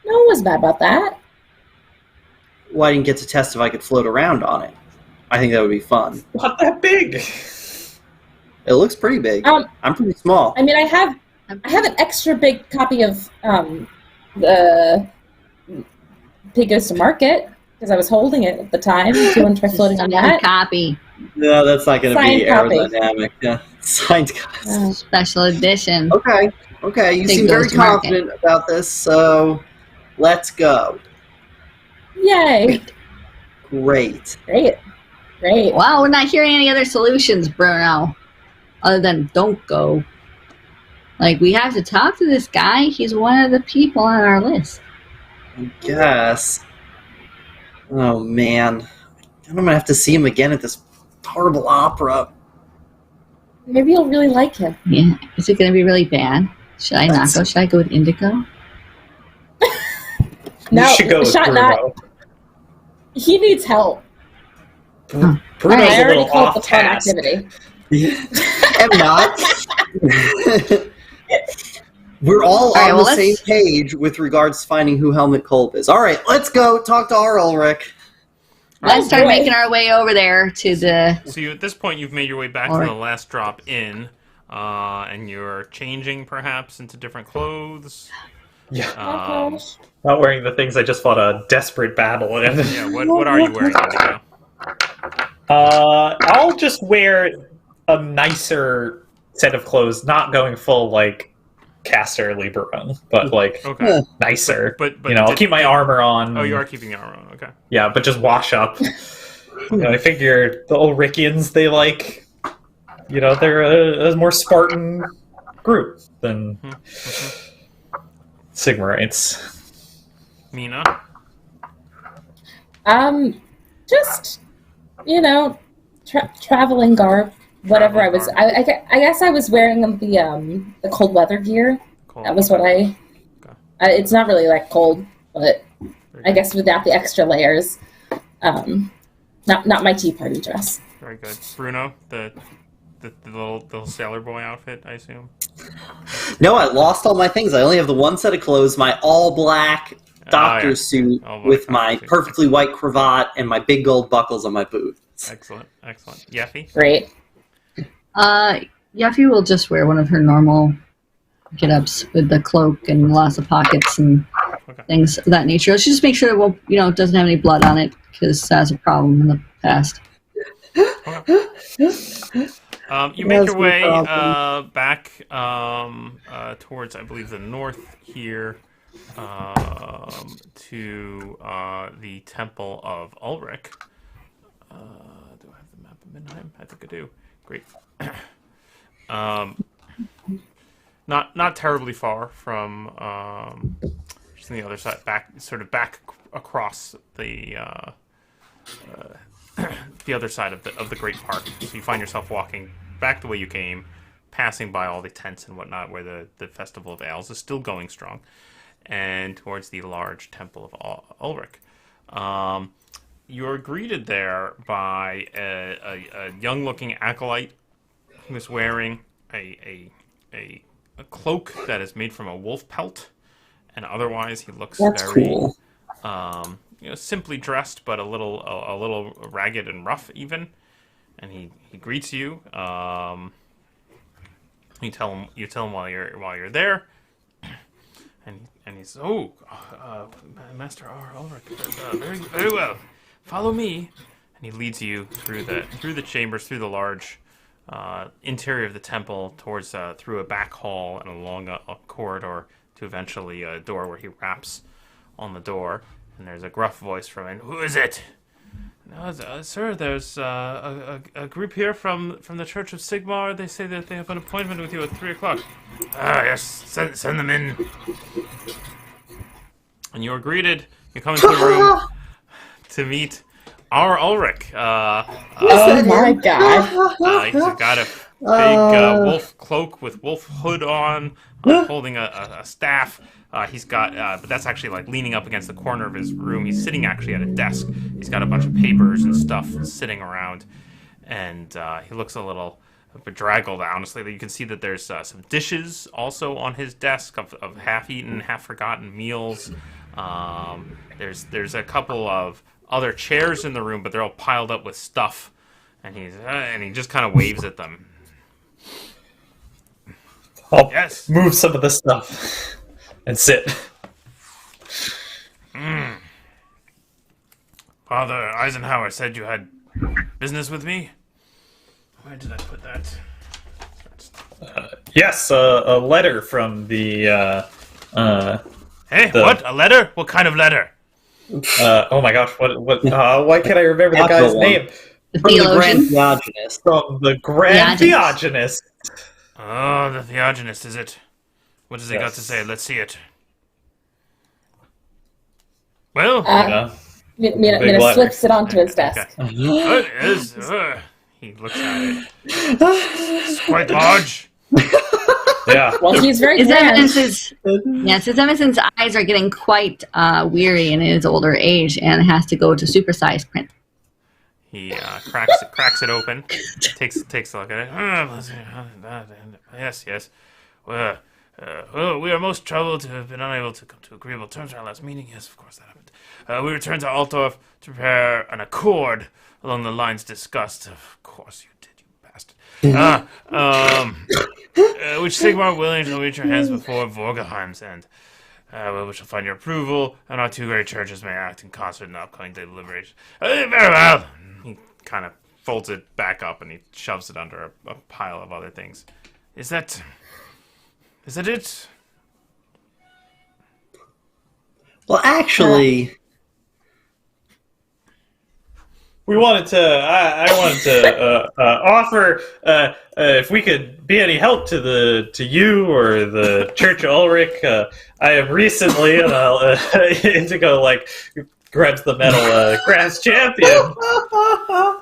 No one was mad about that. Well, I didn't get to test if I could float around on it. I think that would be fun. Not that big. It looks pretty big. I'm pretty small. I mean, I have an extra big copy of the Pig Goes to Market because I was holding it at the time. Do you want to try floating on that? Copy. No, that's not going to be Signed copy. aerodynamic. Yeah, signed copy. Oh. Special edition. Okay. You Big seem very goes to market. confident about this, so let's go. Yay! Great. Great. Well, we're not hearing any other solutions, Bruno. Other than don't go. Like, we have to talk to this guy. He's one of the people on our list. I guess. Oh man, I'm gonna have to see him again at this horrible opera. Maybe you'll really like him. Yeah. Is it going to be really bad? Should I not go? Should I go with Indigo? No, you should go with shot Bruno. not. He needs help. Bruno's I a already little called the off fun task. activity. Am not. We're all right, on well, the same let's- page with regards to finding who Helmut Kolb is. All right, let's go talk to our Ulrich. Let's start boy. making our way over there to the. So you, at this point, you've made your way back All to right. the last drop in, and you're changing perhaps into different clothes. Yeah, Oh, gosh. not wearing the things I just fought a desperate battle in. Yeah, what are you wearing, Indigo? I'll just wear a nicer set of clothes, not going full like Caster Lieberman, but like Okay. nicer. But I'll keep my armor on. Oh, you are keeping the armor on. Okay. Yeah, but just wash up. I figure the Ulrichians, they like, they're a more Spartan group than Sigmarites. Mina. Just traveling garb, whatever I was. I guess I was wearing the cold weather gear. Cool. That was what I. It's not really like cold, but I guess without the extra layers. Not my tea party dress. Very good. Bruno, the little sailor boy outfit, I assume. No, I lost all my things. I only have the one set of clothes, my all-black doctor yeah. suit All black with my doctor suit. perfectly white cravat and my big gold buckles on my boots. Excellent. Yeffy. Great. Yuffie will just wear one of her normal get-ups with the cloak and lots of pockets and things of that nature. She just makes sure it doesn't have any blood on it because that's a problem in the past. You make your no way problem. back towards, I believe, the north here to the Temple of Ulrich. Do I have the map of Middenheim? I think I do. Great. Not terribly far from just on the other side, back across the the other side of the great park. So you find yourself walking back the way you came, passing by all the tents and whatnot, where the Festival of Ales is still going strong, and towards the large temple of Ulrich. You're greeted there by a young-looking acolyte who's wearing a cloak that is made from a wolf pelt, and otherwise he looks That's very cool. simply dressed, but a little ragged and rough even. And he greets you. You tell him while you're there, and he says, Master Ulrich, very very well. Follow me, and he leads you through the chambers, through the large interior of the temple, towards through a back hall and along a corridor to eventually a door where he raps on the door. And there's a gruff voice from in. Who is it? No, sir, there's a group here from the Church of Sigmar. They say that they have an appointment with you at 3 o'clock. Ah, yes, send them in. And you are greeted. You come into the room to meet our Ulrich. Oh my god. He's got a big wolf cloak with wolf hood on, holding a staff. He's got, but that's actually like leaning up against the corner of his room. He's sitting actually at a desk. He's got a bunch of papers and stuff sitting around, and he looks a little bedraggled, honestly. You can see that there's some dishes also on his desk of half-eaten, half-forgotten meals. There's a couple of other chairs in the room, but they're all piled up with stuff, and he just kind of waves at them. I'll Yes. move some of the stuff and sit. Father Eisenhower said you had business with me. Where did I put that? Yes, a letter from the. Hey, The- what? A letter? What kind of letter? Oh my gosh! What? Why can't I remember the That's the guy's one. name? The From the Grand theologian. Theogenist. From the Grand Theogenist. Theogenist. Oh, the Theogenist, is it? What has he got Yes. to say? Let's see it. Well, Yeah. Mina Big letter. slips it onto his desk. What is? He looks at it. It's quite large. Yeah. Well, he's very His grand. Eminence's eyes are getting quite weary in his older age and has to go to supersize print. He cracks it open, takes a look at it. Yes. Well, Well, we are most troubled to have been unable to come to agreeable terms at our last meeting. Yes, of course that happened. We returned to Altdorf to prepare an accord along the lines discussed. Of course you did, you bastard. Which Sigmar willing to reach your hands before Vorgeheim's end. We shall find your approval, and our two great churches may act in concert in the upcoming deliberations. Very well. He kind of folds it back up and he shoves it under a pile of other things. Is that it? Well, actually, We wanted to. I wanted to offer if we could be any help to you or the Church of Ulrich. I have recently, and Indigo grabs the medal, grass champion,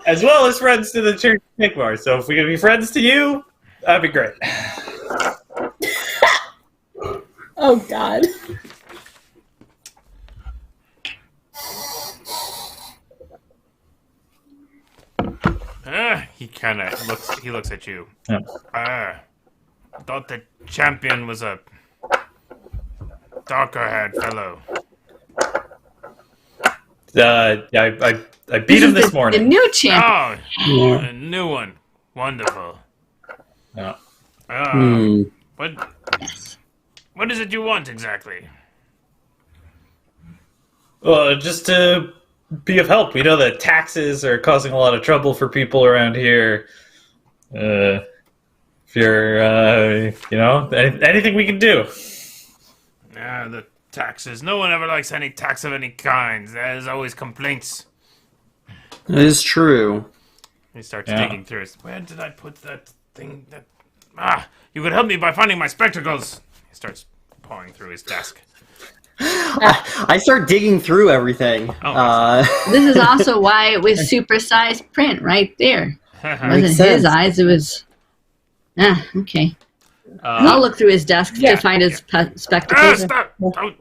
as well as friends to the Church of Sigmar. So if we could be friends to you, that'd be great. Oh God. He kind of looks. He looks at you. Yeah. Thought the champion was a darker-haired fellow. I beat him this The morning. new champ. Oh, a new one. Wonderful. Yeah. What is it you want exactly? Well, just to be of help. We know that taxes are causing a lot of trouble for people around here. If you're, anything we can do. The taxes. No one ever likes any tax of any kind. There's always complaints. it is true. He starts digging through his... Where did I put that thing? You could help me by finding my spectacles. He starts pawing through his desk. I start digging through everything. This is also why it was supersized print right there. It wasn't Makes his sense. eyes, it was... Okay. I'll look through his desk to find his spectacles. Stop! Don't!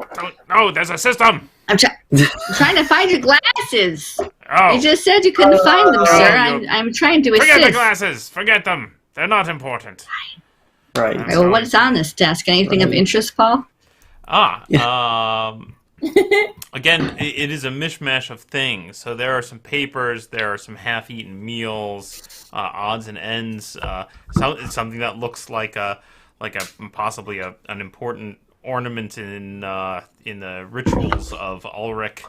No, there's a system! I'm trying to find your glasses. Oh, You just said you couldn't find them, sir. you- I'm trying to assist. forget the glasses! Forget them! They're not important. Right. All right, well, what's on this desk? Anything of interest, Paul? Again, it is a mishmash of things. So there are some papers, there are some half-eaten meals, odds and ends. Something that looks like possibly an important ornament in the rituals of Ulrich,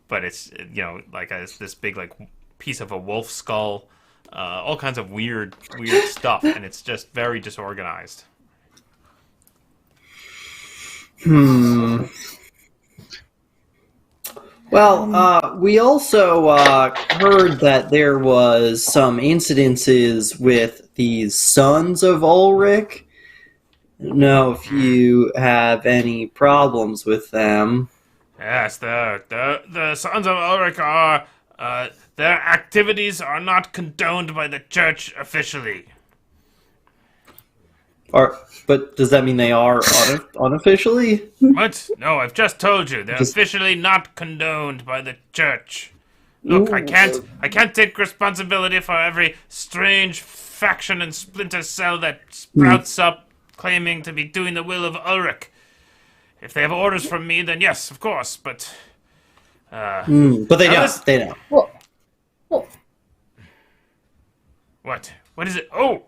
but it's this big piece of a wolf skull, all kinds of weird stuff, and it's just very disorganized. Well, we also heard that there was some incidences with these sons of Ulrich. I don't know if you have any problems with them. Yes, the sons of Ulrich are their activities are not condoned by the church officially. But does that mean they are unofficially? What? No, I've just told you they're officially not condoned by the church. Look, I can't take responsibility for every strange faction and splinter cell that sprouts up claiming to be doing the will of Ulrich. If they have orders from me, then yes, of course, but... But they don't. They don't. Well, What? What is it? Oh!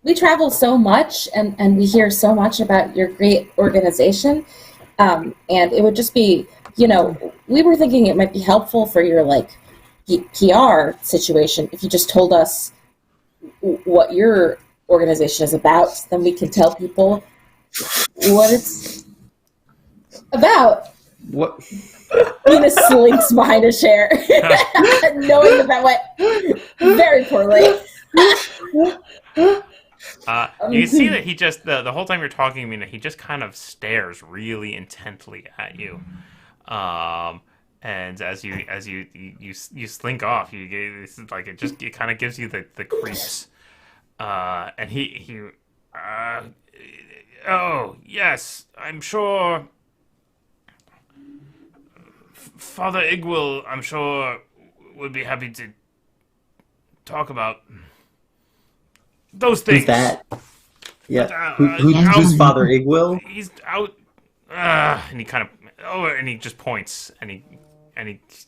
we travel so much, and we hear so much about your great organization, and it would just be, we were thinking it might be helpful for your PR situation if you just told us what your organization is about. Then we can tell people what it's about. What? Nina slinks behind a chair, knowing that went very poorly. You see that he just the whole time you're talking, Mina, he just kind of stares really intently at you, and as you slink off, it kind of gives you the creeps, and he oh yes, I'm sure. Father Igwil, I'm sure, would be happy to talk about Those things. Who's that? Yeah. Uh, Who's Father Igwil? He's out. And he kind of. Oh, and he just points, and he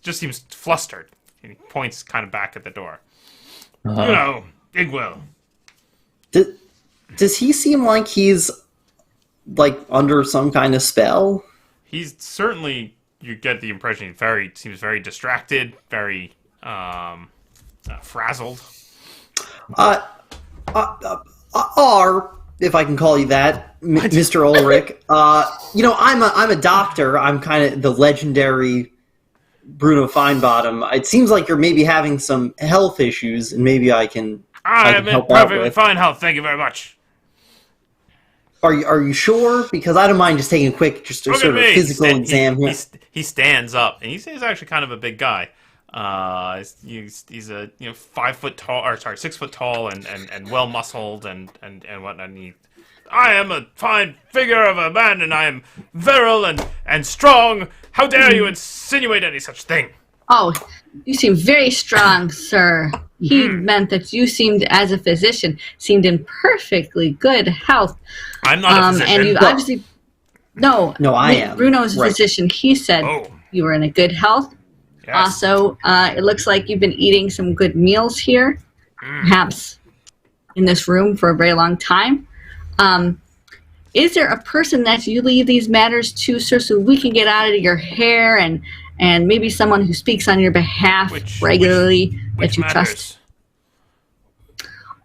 just seems flustered, and he points kind of back at the door. You know, Igwil. Does he seem like he's like under some kind of spell? He's certainly. You get the impression he seems very distracted, very frazzled. If I can call you that, Mr. Ulrich. I'm a doctor. I'm kind of the legendary Bruno Feinbottom. It seems like you're maybe having some health issues, and maybe I can I'm in help out perfectly with. fine health. Thank you very much. Are you sure? Because I don't mind just taking a quick, just a Look sort at of me. physical exam here. He stands up, and he's actually kind of a big guy. He's a 5 foot tall, or sorry, 6 foot tall, and well muscled, and whatnot. And I am a fine figure of a man, and I am virile and strong. How dare you insinuate any such thing? Oh, you seem very strong, sir. He meant that you seemed, as a physician, seemed in perfectly good health. I'm not a physician. And you obviously... No, I am. Bruno's a Right. physician. He said you were in a good health. Yes. Also, it looks like you've been eating some good meals here, perhaps in this room for a very long time. Is there a person that you leave these matters to, sir, so we can get out of your hair, and maybe someone who speaks on your behalf regularly that you trust?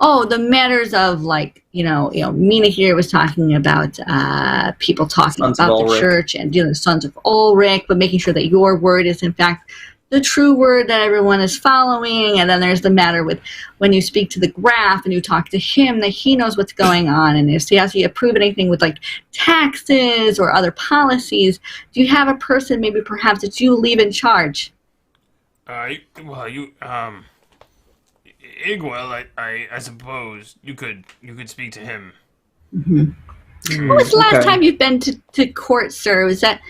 Oh, the matters of, like, Mina here was talking about people talking Sons of about the Ulrich. church and the sons of Ulrich, but making sure that your word is, in fact, the true word that everyone is following. And then there's the matter with when you speak to the Graf and you talk to him, that he knows what's going on. And if he has to approve anything with, like, taxes or other policies, do you have a person maybe perhaps that you leave in charge? Igwell, I suppose you could speak to him. When was the last time you've been to court, sir? Was that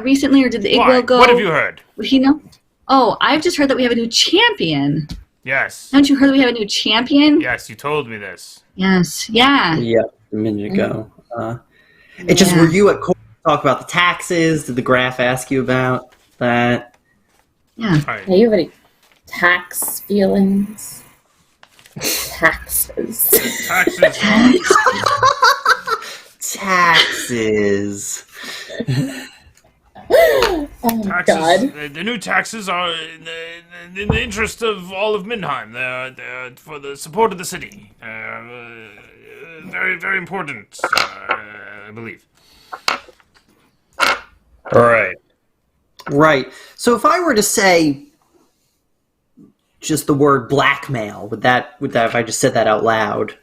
recently, or did the Igwell go? What have you heard? Would he know? Oh, I've just heard that we have a new champion. Yes. Haven't you heard that we have a new champion? Yes, you told me this. Yes. Yeah. Yeah, a minute ago. It just, were you at court to talk about the taxes? Did the Graf ask you about that? Yeah. Do you have any tax feelings? Taxes. Taxes. Taxes. Oh my god. The new taxes are in the interest of all of Middenheim. They're for the support of the city. Very, very important, I believe. All right. Right. So if I were to say just the word blackmail, would that if I just said that out loud?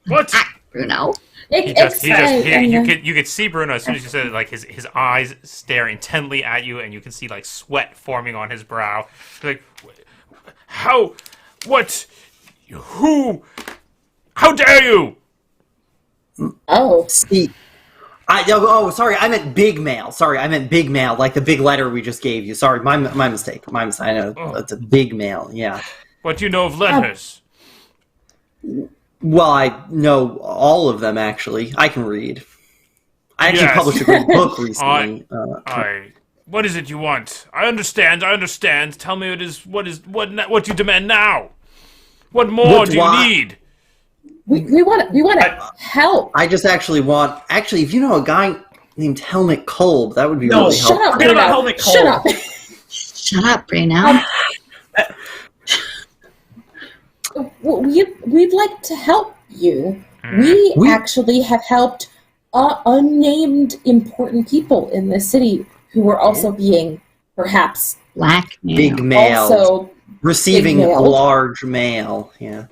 What? Bruno. You could see Bruno as soon as you said it, like his eyes stare intently at you, and you can see like sweat forming on his brow. Like, how? What? Who? How dare you? Oh, see, sorry, I meant big mail. Sorry, I meant big mail, like the big letter we just gave you. Sorry, my mistake. My mistake. I know it's a big mail. Yeah. What do you know of letters? Well, I know all of them, actually. I can read. I actually published a great book recently. What is it you want? I understand. Tell me what you demand now. What more do you need? We want to help. I just actually want... Actually, if you know a guy named Helmut Kolb, that would be really helpful. Shut up, Forget about Helmut Kolb. Shut up. Shut up, Bruno. We'd like to help you. We actually have helped unnamed important people in the city who are also being perhaps blackmailed. Big mail. Also receiving large mail. Yeah.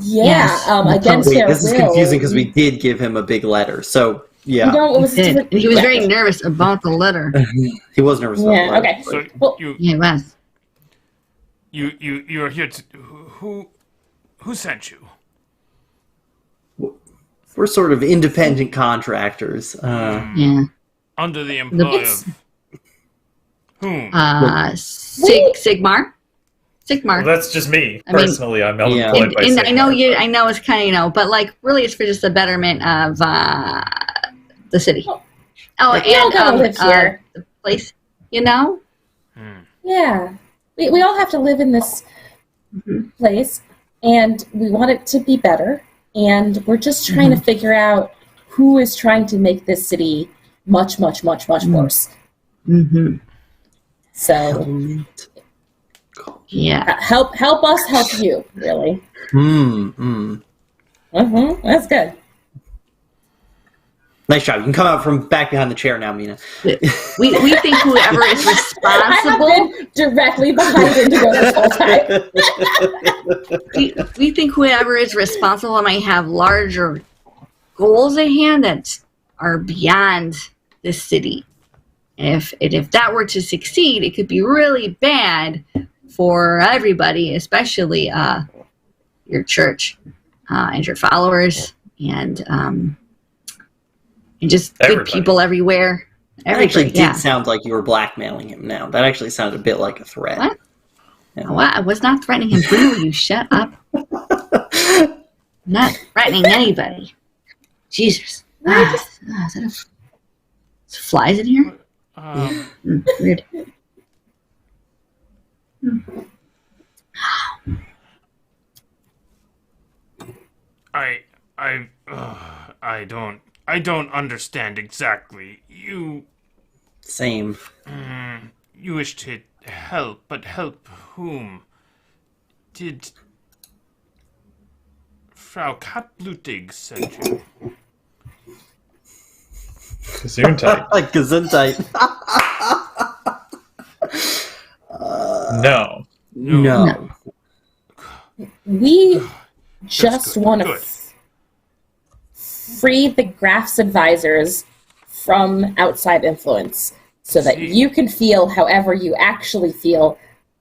Yeah. Against their will. This is confusing because we did give him a big letter. So yeah. He was very nervous about the letter. He was nervous about the letter. Okay. So he was. You are here to who sent you? We're sort of independent contractors. Yeah. Under the employ of whom? Sigmar. Sigmar. Well, that's just me. I mean- Personally, I'm employed by And Sigmar. I know it's kind of, but like really it's for just the betterment of the city. Well, Oh, we all gotta live here. the place, you know? Yeah. We all have to live in this place, and we want it to be better, and we're just trying to figure out who is trying to make this city much, much, much, much worse. Mm-hmm. So, Yeah. help us help you, really. That's good. Nice job. You can come out from back behind the chair now, Mina. We think whoever is I responsible. have been directly behind Indigo this whole time. We think whoever is responsible might have larger goals at hand that are beyond this city. And if that were to succeed, it could be really bad for everybody, especially your church and your followers and just Everybody. good people everywhere. That actually Everybody, did sound like you were blackmailing him now. That actually sounded a bit like a threat. What? Yeah. What? I was not threatening him. Bruno, you shut up. I'm not threatening anybody. Jesus. Is that flies in here? Weird. I don't understand exactly. You Same. you wish to help, but help whom? Did Frau Katblutig send you? Gesundheit. Gesundheit. No. No. We just good, want to good. free the Graf's advisors from outside influence so that See. you can feel however you actually feel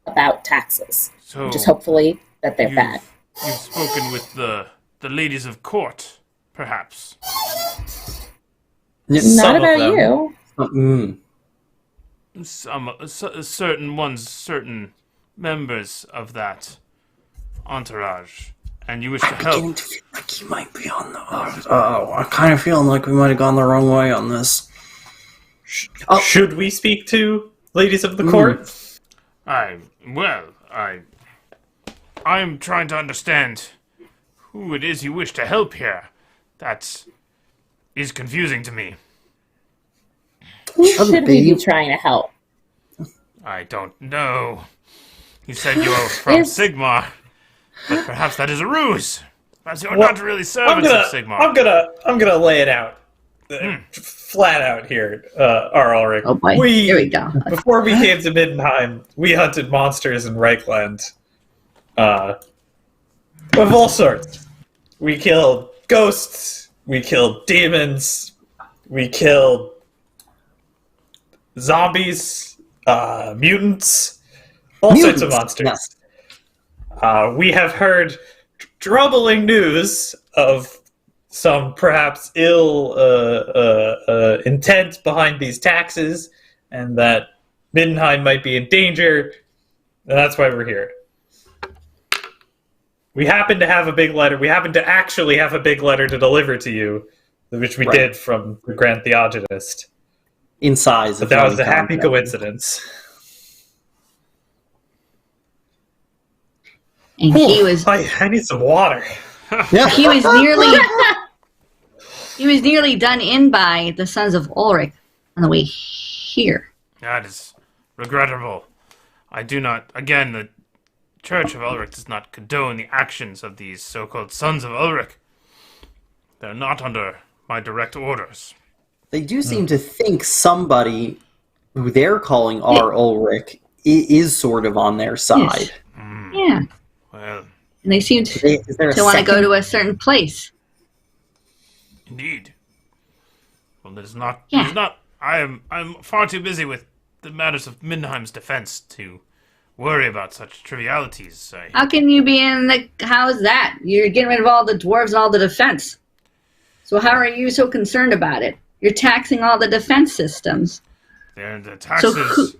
about taxes. So Which is hopefully that they're bad. you've spoken with the ladies of court, perhaps. Not Some of about them. you. Some certain members of that entourage, and you wish to Beginning help. to feel like he might be on the. I'm kind of feeling like we might have gone the wrong way on this. Should we speak to ladies of the court? I'm trying to understand who it is you wish to help here. That is confusing to me. Who Shouldn't should we be. be trying to help? I don't know. You said you are from Is- Sigmar, but perhaps that is a ruse. Perhaps you're not really servants of Sigmar. I'm gonna lay it out, flat out here, R. Ulrich. Oh boy. Here we go. Before we came to Middenheim, we hunted monsters in Reichland. Of all sorts. We killed ghosts. We killed demons. We killed zombies, mutants, all sorts of monsters. Yes. We have heard troubling news of some perhaps ill intent behind these taxes, and that Middenheim might be in danger, and that's why we're here. We happen to have a big letter. We happen to actually have a big letter to deliver to you, which we Right. did from the Grand Theogonist. In size. But that was a happy coincidence. And he was I need some water. Yeah. he was nearly done in by the sons of Ulrich on the way here. That is regrettable. I do not. Again, the Church of Ulrich does not condone the actions of these so-called sons of Ulrich. They're not under my direct orders. They do seem to think somebody who they're calling R. Ulrich is sort of on their side. Yeah. Well, And they seem to Is there a want to go second- to a certain place. indeed. Well, it is not. Yeah. It is not. I'm far too busy with the matters of Middenheim's defense to worry about such trivialities. How can you be in the... How's that? You're getting rid of all the dwarves and all the defense. So how are you so concerned about it? You're taxing all the defense systems. The So taxes.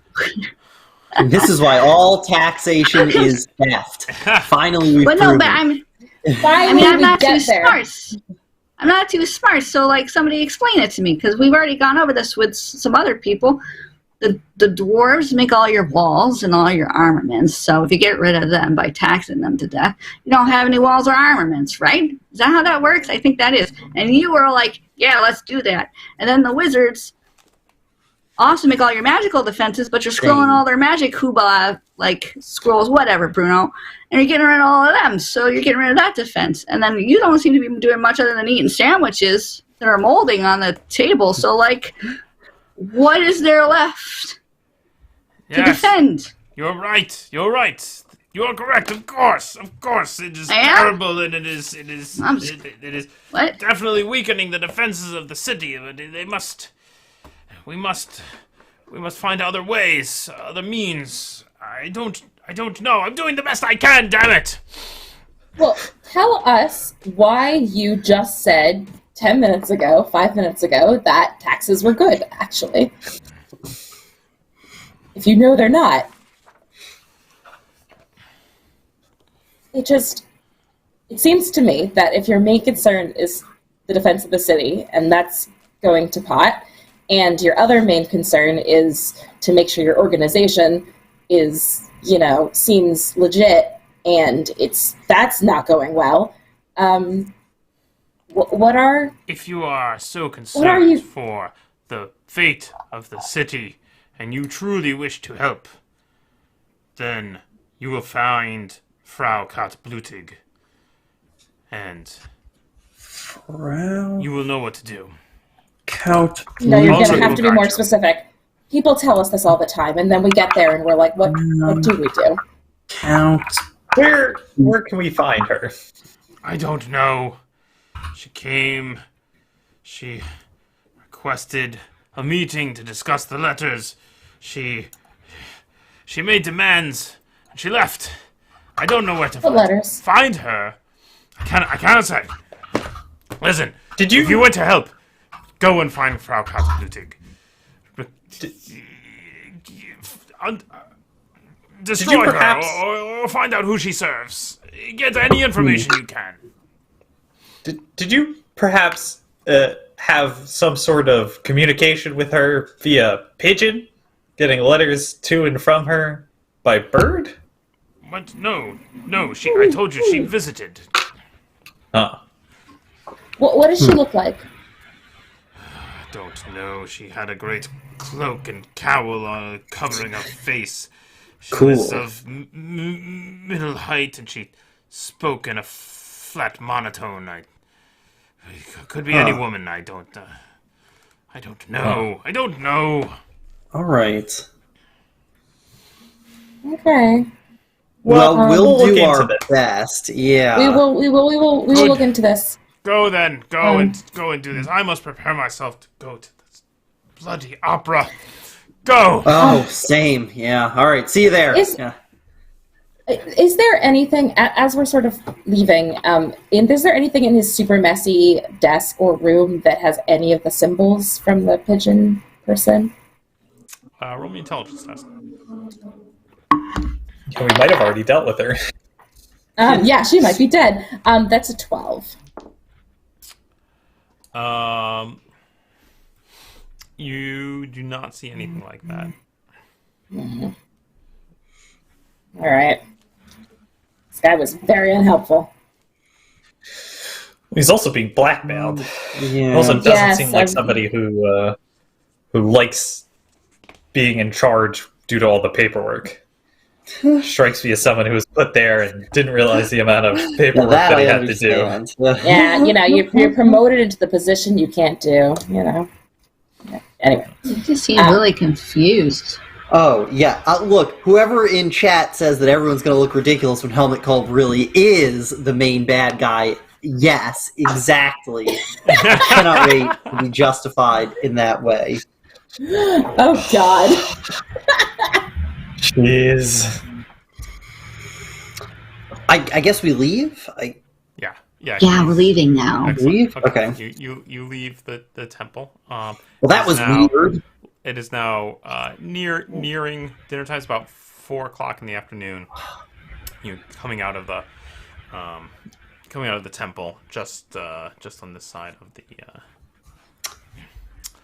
And this is why all taxation is theft. Finally, we've But no, proven. but I'm Finally, I'm we not get too there. smart. I'm not too smart, so like somebody explain it to me, because we've already gone over this with some other people. The dwarves make all your walls and all your armaments, so if you get rid of them by taxing them to death, you don't have any walls or armaments, right? Is that how that works? I think that is. And you were like, yeah, let's do that. And then the wizards also make all your magical defenses, but you're scrolling all their magic hoobah, like scrolls, whatever, Bruno, and you're getting rid of all of them, so you're getting rid of that defense. And then you don't seem to be doing much other than eating sandwiches that are molding on the table, so, like, what is there left to defend? You're right. You're right. You're correct. Of course. It is I am? terrible, and it is What? definitely weakening the defenses of the city. But we must find other ways, other means. I don't know. I'm doing the best I can. Damn it. Well, tell us why you just said 10 minutes ago, 5 minutes ago, that taxes were good, actually. If you know they're not. It seems to me that if your main concern is the defense of the city, and that's going to pot, and your other main concern is to make sure your organization is, seems legit, and that's not going well. If you are so concerned for the fate of the city, and you truly wish to help, then you will find Frau Kaltblutig, and you will know what to do. Count. No, you're Also going to have to be more Ulrich. specific. People tell us this all the time, and then we get there and we're like, what do we do? Count. Where can we find her? I don't know. She came. She requested a meeting to discuss the letters. She made demands, and she left. I don't know where to What letters? find her. I cannot say. Listen, Did you- if you want to help, go and find Frau Kaltblutig. Destroy her, perhaps- or find out who she serves. Get any information you can. Did you perhaps have some sort of communication with her via pigeon? Getting letters to and from her by bird? What? No. I told you she visited. Huh. What does she look like? I don't know. She had a great cloak and cowl covering her face. She was Cool. of middle height, and she spoke in a flat monotone. Could be any woman. I don't know. I don't know. All right. Okay. Well, we'll look do into our this. best. Yeah. We will look into this. Go then. Go and do this. I must prepare myself to go to this bloody opera. Go. Oh, same. Yeah. All right. See you there. Is- Yeah. Is there anything, as we're sort of leaving, is there anything in his super messy desk or room that has any of the symbols from the pigeon person? Roll me intelligence test. We might have already dealt with her. Yeah, she might be dead. That's a 12. You do not see anything like that. All right. This guy was very unhelpful. He's also being blackmailed. Yeah. Also doesn't Yes, seem like somebody who likes being in charge due to all the paperwork. Strikes me as someone who was put there and didn't realize the amount of paperwork that that he I had to do. understand. Yeah, you're promoted into the position you can't do, Yeah. Anyway. You just seem really confused. Oh, yeah. Look, whoever in chat says that everyone's going to look ridiculous when Helmet Cult really is the main bad guy, yes, exactly. I cannot wait to be justified in that way. Oh, God. Jeez. I guess we leave? Yeah. Yeah, we're leaving now. Excellent. Leave? Okay. You leave the temple. Well, that was now- weird. It is now nearing dinner time. It's about 4 o'clock in the afternoon. You coming out of the temple, just on this side of the.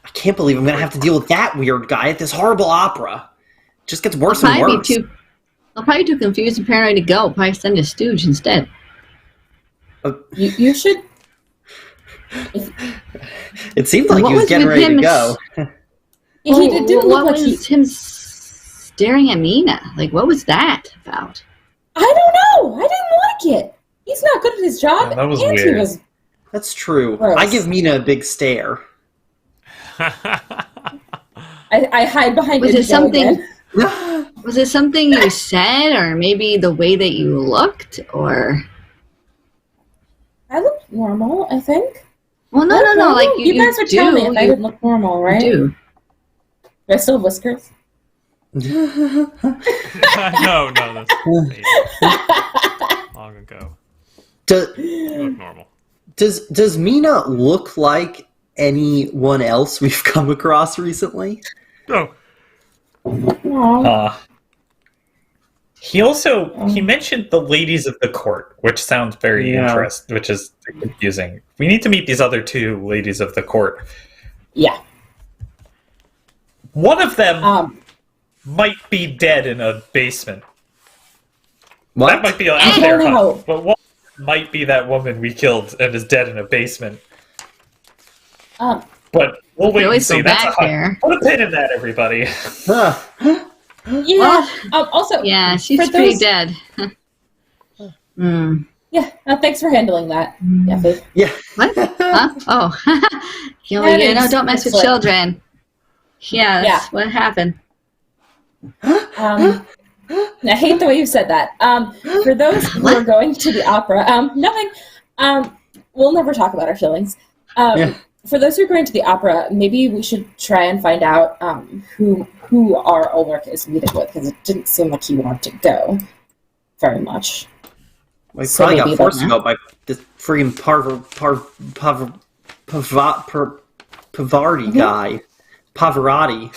I can't believe I'm going to have to deal with that weird guy at this horrible opera. It just gets worse and worse. I'll probably too confused and paranoid to go. Probably send a stooge instead. You should. It seemed like he was getting ready to go. He didn't look what like was him staring at Mina? Like, what was that about? I don't know. I didn't like it. He's not good at his job. Yeah, that was and weird. He was That's true. gross. I give Mina a big stare. I hide behind Was Indigo it something? again. Was it something you said, or maybe the way that you looked, or? I looked normal, I think. Well, no. Like you guys would tell me if I didn't look normal, right? Do. Do I still have whiskers? No, that's long ago. You look normal. Does Mina look like anyone else we've come across recently? No. No. He mentioned the ladies of the court, which sounds very interesting, which is confusing. We need to meet these other 2 ladies of the court. Yeah. One of them might be dead in a basement. What? That might be out I there, don't know. but one might be that woman we killed and is dead in a basement. But we'll wait and always see. go back there. Put a pin in that, everybody. Huh. Yeah. Also, Yeah, she's for pretty those- dead. Yeah. Thanks for handling that. Yeah. Faith. Yeah. What? Huh? Oh. Don't mess with It's like- children. Yeah, that's what happened. I hate the way you said that. For those who are going to the opera, nothing. We'll never talk about our feelings. For those who are going to the opera, maybe we should try and find out who our Ulrich is meeting with, because it didn't seem like he wanted to go very much. We So probably maybe got forced to they'll go by this friggin' Pavardi guy. Pavarotti.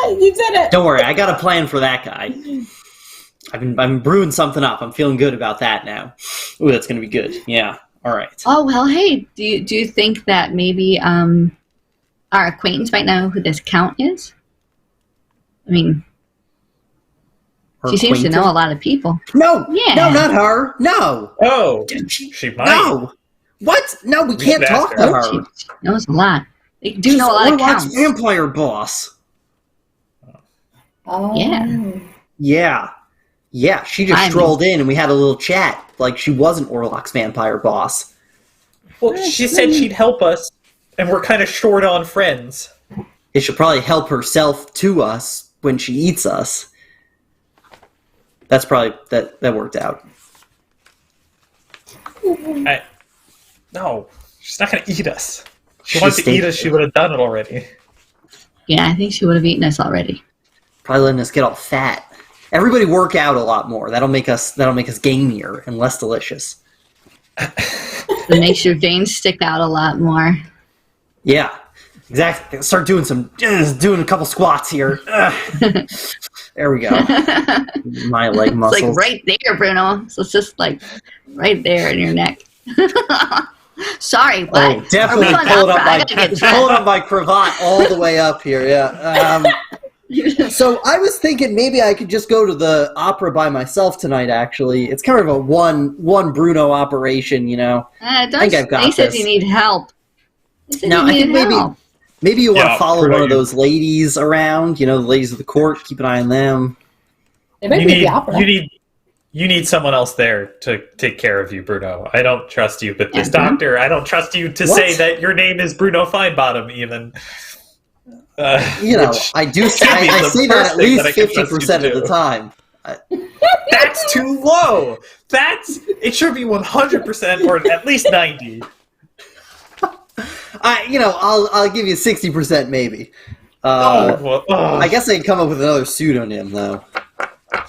You did it. Don't worry, I got a plan for that guy. I'm brewing something up. I'm feeling good about that now. Ooh, that's gonna be good. Yeah. All right. Oh, well, hey, do you think that maybe our acquaintance might know who this count is? I mean, Her she seems to know a acquaintance? lot of people. No. Yeah. No, not her. No. Oh, She might. No. What? No, we can't should talk ask to her. her. She knows a lot. They do She's know a lot of Warlock's counts. vampire boss. Oh. Yeah. Yeah, she just strolled in and we had a little chat like she wasn't Orlok's vampire boss. Well, she said she'd help us, and we're kind of short on friends. It should probably help herself to us when she eats us. That's probably that worked out. No, she's not going to eat us. She She wants to stayed- eat us, she would have done it already. Yeah, I think she would have eaten us already. Probably letting us get all fat. Everybody work out a lot more. That'll make us gamier and less delicious. It makes your veins stick out a lot more. Yeah, exactly. Start doing doing a couple squats here. There we go. My leg It's muscles. like right there, Bruno. So it's just like right there in your neck. Sorry, what? Oh, definitely Are we on pull opera? it up my cravat all the way up here. Yeah. So I was thinking maybe I could just go to the opera by myself tonight. Actually, it's kind of a one Bruno operation, you know. Don't I think I've got they said this. you need help. They said No, you I think needed help. maybe you want to Yeah, follow Bruno, one of you- those ladies around. You know, the ladies of the court. Keep an eye on them. They might be at the opera. You need someone else there to take care of you, Bruno. I don't trust you, but this Yeah, Bruno? doctor, I don't trust you to What? say that your name is Bruno Finebottom, even. You know, Which I do. should be I the say that first at thing least that I can trust you 50% to of the do. time. That's too low. It should be 100% or at least 90. I'll give you 60% maybe. I I guess I can come up with another pseudonym though.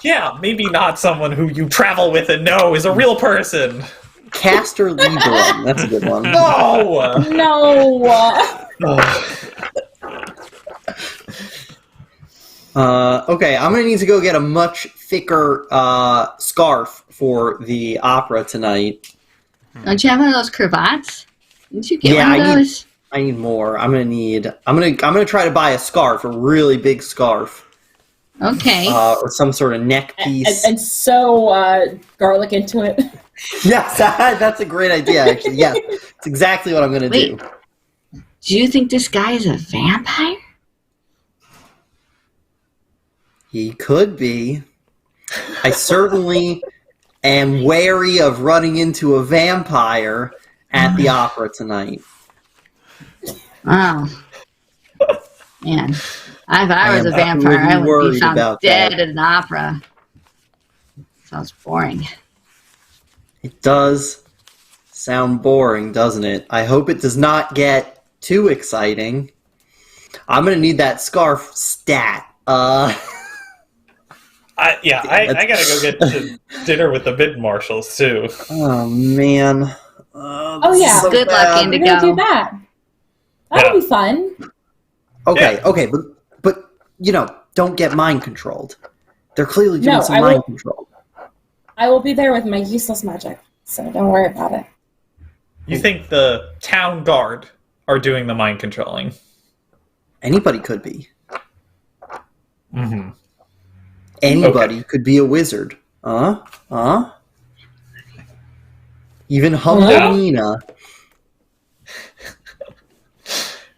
yeah, maybe not someone who you travel with and know is a real person. Castor Lieberman. That's a good one. No. No. Okay, I'm gonna need to go get a much thicker scarf for the opera tonight. Don't you have one of those cravats? Didn't you get Yeah, one of those? I need more. I'm gonna try to buy a scarf, a really big scarf, Okay. or some sort of neck piece. And sew garlic into it. Yes, that's a great idea. Actually, yes, it's exactly what I'm gonna do. Do you think this guy is a vampire? He could be. I certainly am wary of running into a vampire at the opera tonight. Oh. Man. If I was a vampire, I would be found dead at an opera. Sounds boring. It does sound boring, doesn't it? I hope it does not get too exciting. I'm going to need that scarf stat. I gotta go get to dinner with the Marshals too. Oh man. Oh yeah. Good luck, Indigo. We're gonna do that. That'll be fun. Okay, but don't get mind controlled. They're clearly doing some mind control. I will be there with my useless magic, so don't worry about it. You think the town guard are doing the mind controlling? Anybody could be. Mm-hmm. Anybody could be a wizard. Even humble Mina.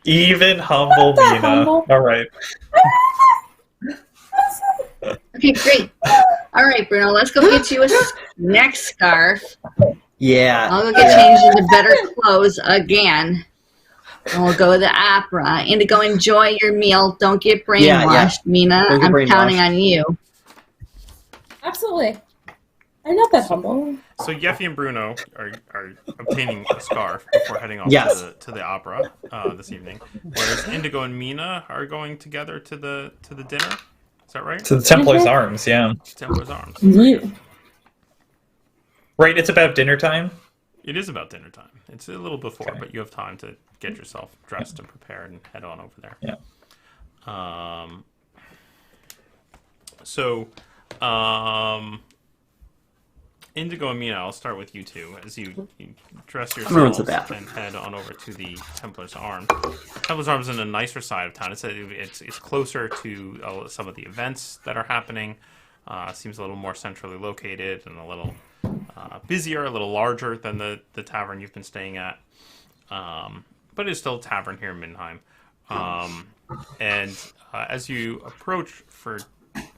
Even humble Mina. Humble. All right. Okay, great. All right, Bruno, let's go get you a neck scarf. Yeah. I'll go get changed into better clothes again. And we'll go to the opera. Indigo, enjoy your meal. Don't get brainwashed, Mina. I'm counting on you. Absolutely. I'm not that humble. So Yeffy and Bruno are obtaining a scarf before heading off to the opera this evening, whereas Indigo and Mina are going together to the dinner. Is that right? To the Templar's Arms, yeah. Templar's Arms. Yeah. Right, it's about dinner time? It is about dinner time. It's a little before, but you have time to get yourself dressed and prepared and head on over there. Yeah. Indigo and Mina, I'll start with you two as you dress yourselves and head on over to the Templar's Arms. Templar's Arms is in a nicer side of town. It's closer to some of the events that are happening. Seems a little more centrally located and a little busier, a little larger than the tavern you've been staying at. But it's still a tavern here in Middenheim. As you approach for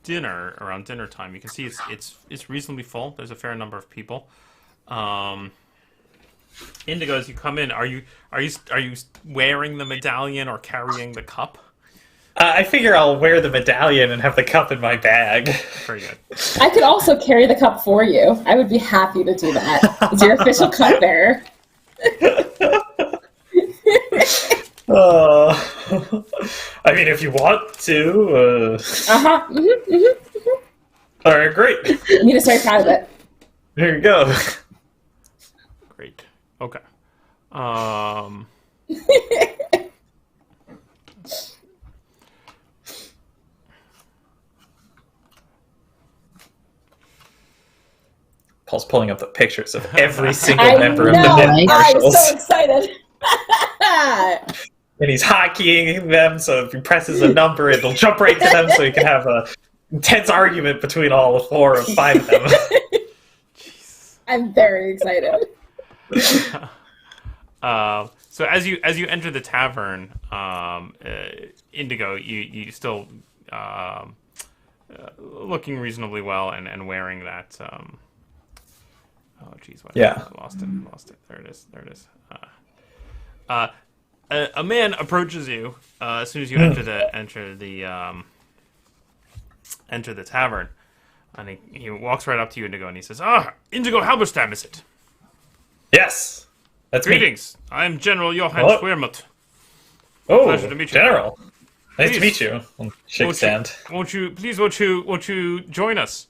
dinner, around dinner time, you can see it's reasonably full. There's a fair number of people. Indigo, as you come in, are you wearing the medallion or carrying the cup? I figure I'll wear the medallion and have the cup in my bag. Very good. I could also carry the cup for you. I would be happy to do that. It's your official cup bearer. I mean, if you want to. All right, great. Mina's very proud of it. Here you go. Great. Okay. Paul's pulling up the pictures of every single member of the I'm Marshals. so excited. And he's hotkeying them, so if he presses a number, it'll jump right to them, so you can have a intense argument between all 4 or 5 of them. I'm very excited. So as you enter the tavern, Indigo, you still looking reasonably well and wearing that. Oh geez, what? Yeah. I lost it. There it is. A man approaches you as soon as you enter the tavern, and he walks right up to you, Indigo, and he says, Indigo Halberstam, is it? Yes, that's Greetings. me. I am General Johann Schwermuth. Oh, Pleasure to meet you. General. Nice Please. to meet you. Shake his hand. Won't you join us?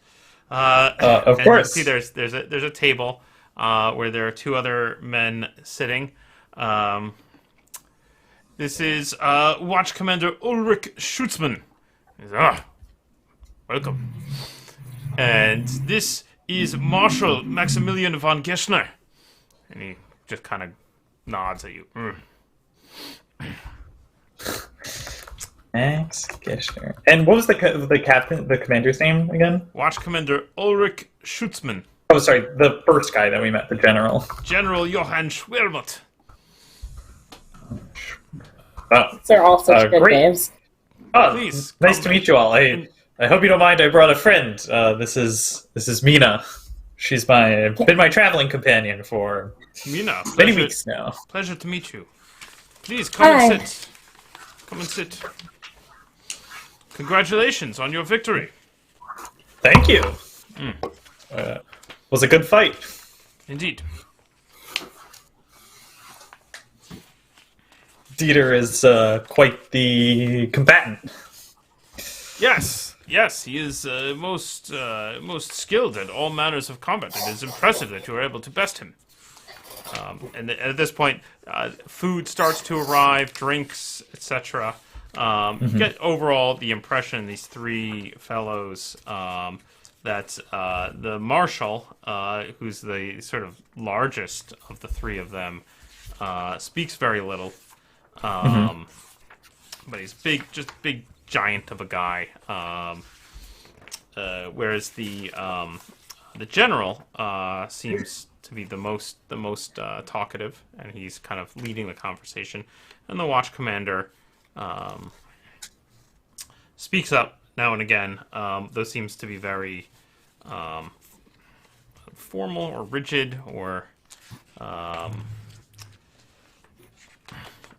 Of course. See, there's a table where there are 2 other men sitting. This is Watch Commander Ulrich Schutzmann. Welcome. And this is Marshal Maximilian von Geschner. And he just kind of nods at you. Max Geschner. And what was the commander's name again? Watch Commander Ulrich Schutzmann. Oh, sorry, the first guy that we met, the general. General Johann Schwermuth. Oh, They're all such good great. names. Oh, Please, nice come to meet you all. I hope you don't mind. I brought a friend. This is Mina. She's been my traveling companion for Mina, many weeks now. Pleasure to meet you. Please come and sit. Come and sit. Congratulations on your victory. Thank you. Was a good fight. Indeed. Dieter is quite the combatant. Yes, he is most skilled at all manners of combat. It is impressive that you were able to best him. And at this point, food starts to arrive, drinks, etc. You get overall the impression, these three fellows, that the Marshal, who's the sort of largest of the three of them, speaks very little. But he's just big giant of a guy. Whereas the general seems to be the most talkative, and he's kind of leading the conversation. And the watch commander speaks up now and again, though seems to be very formal or rigid, or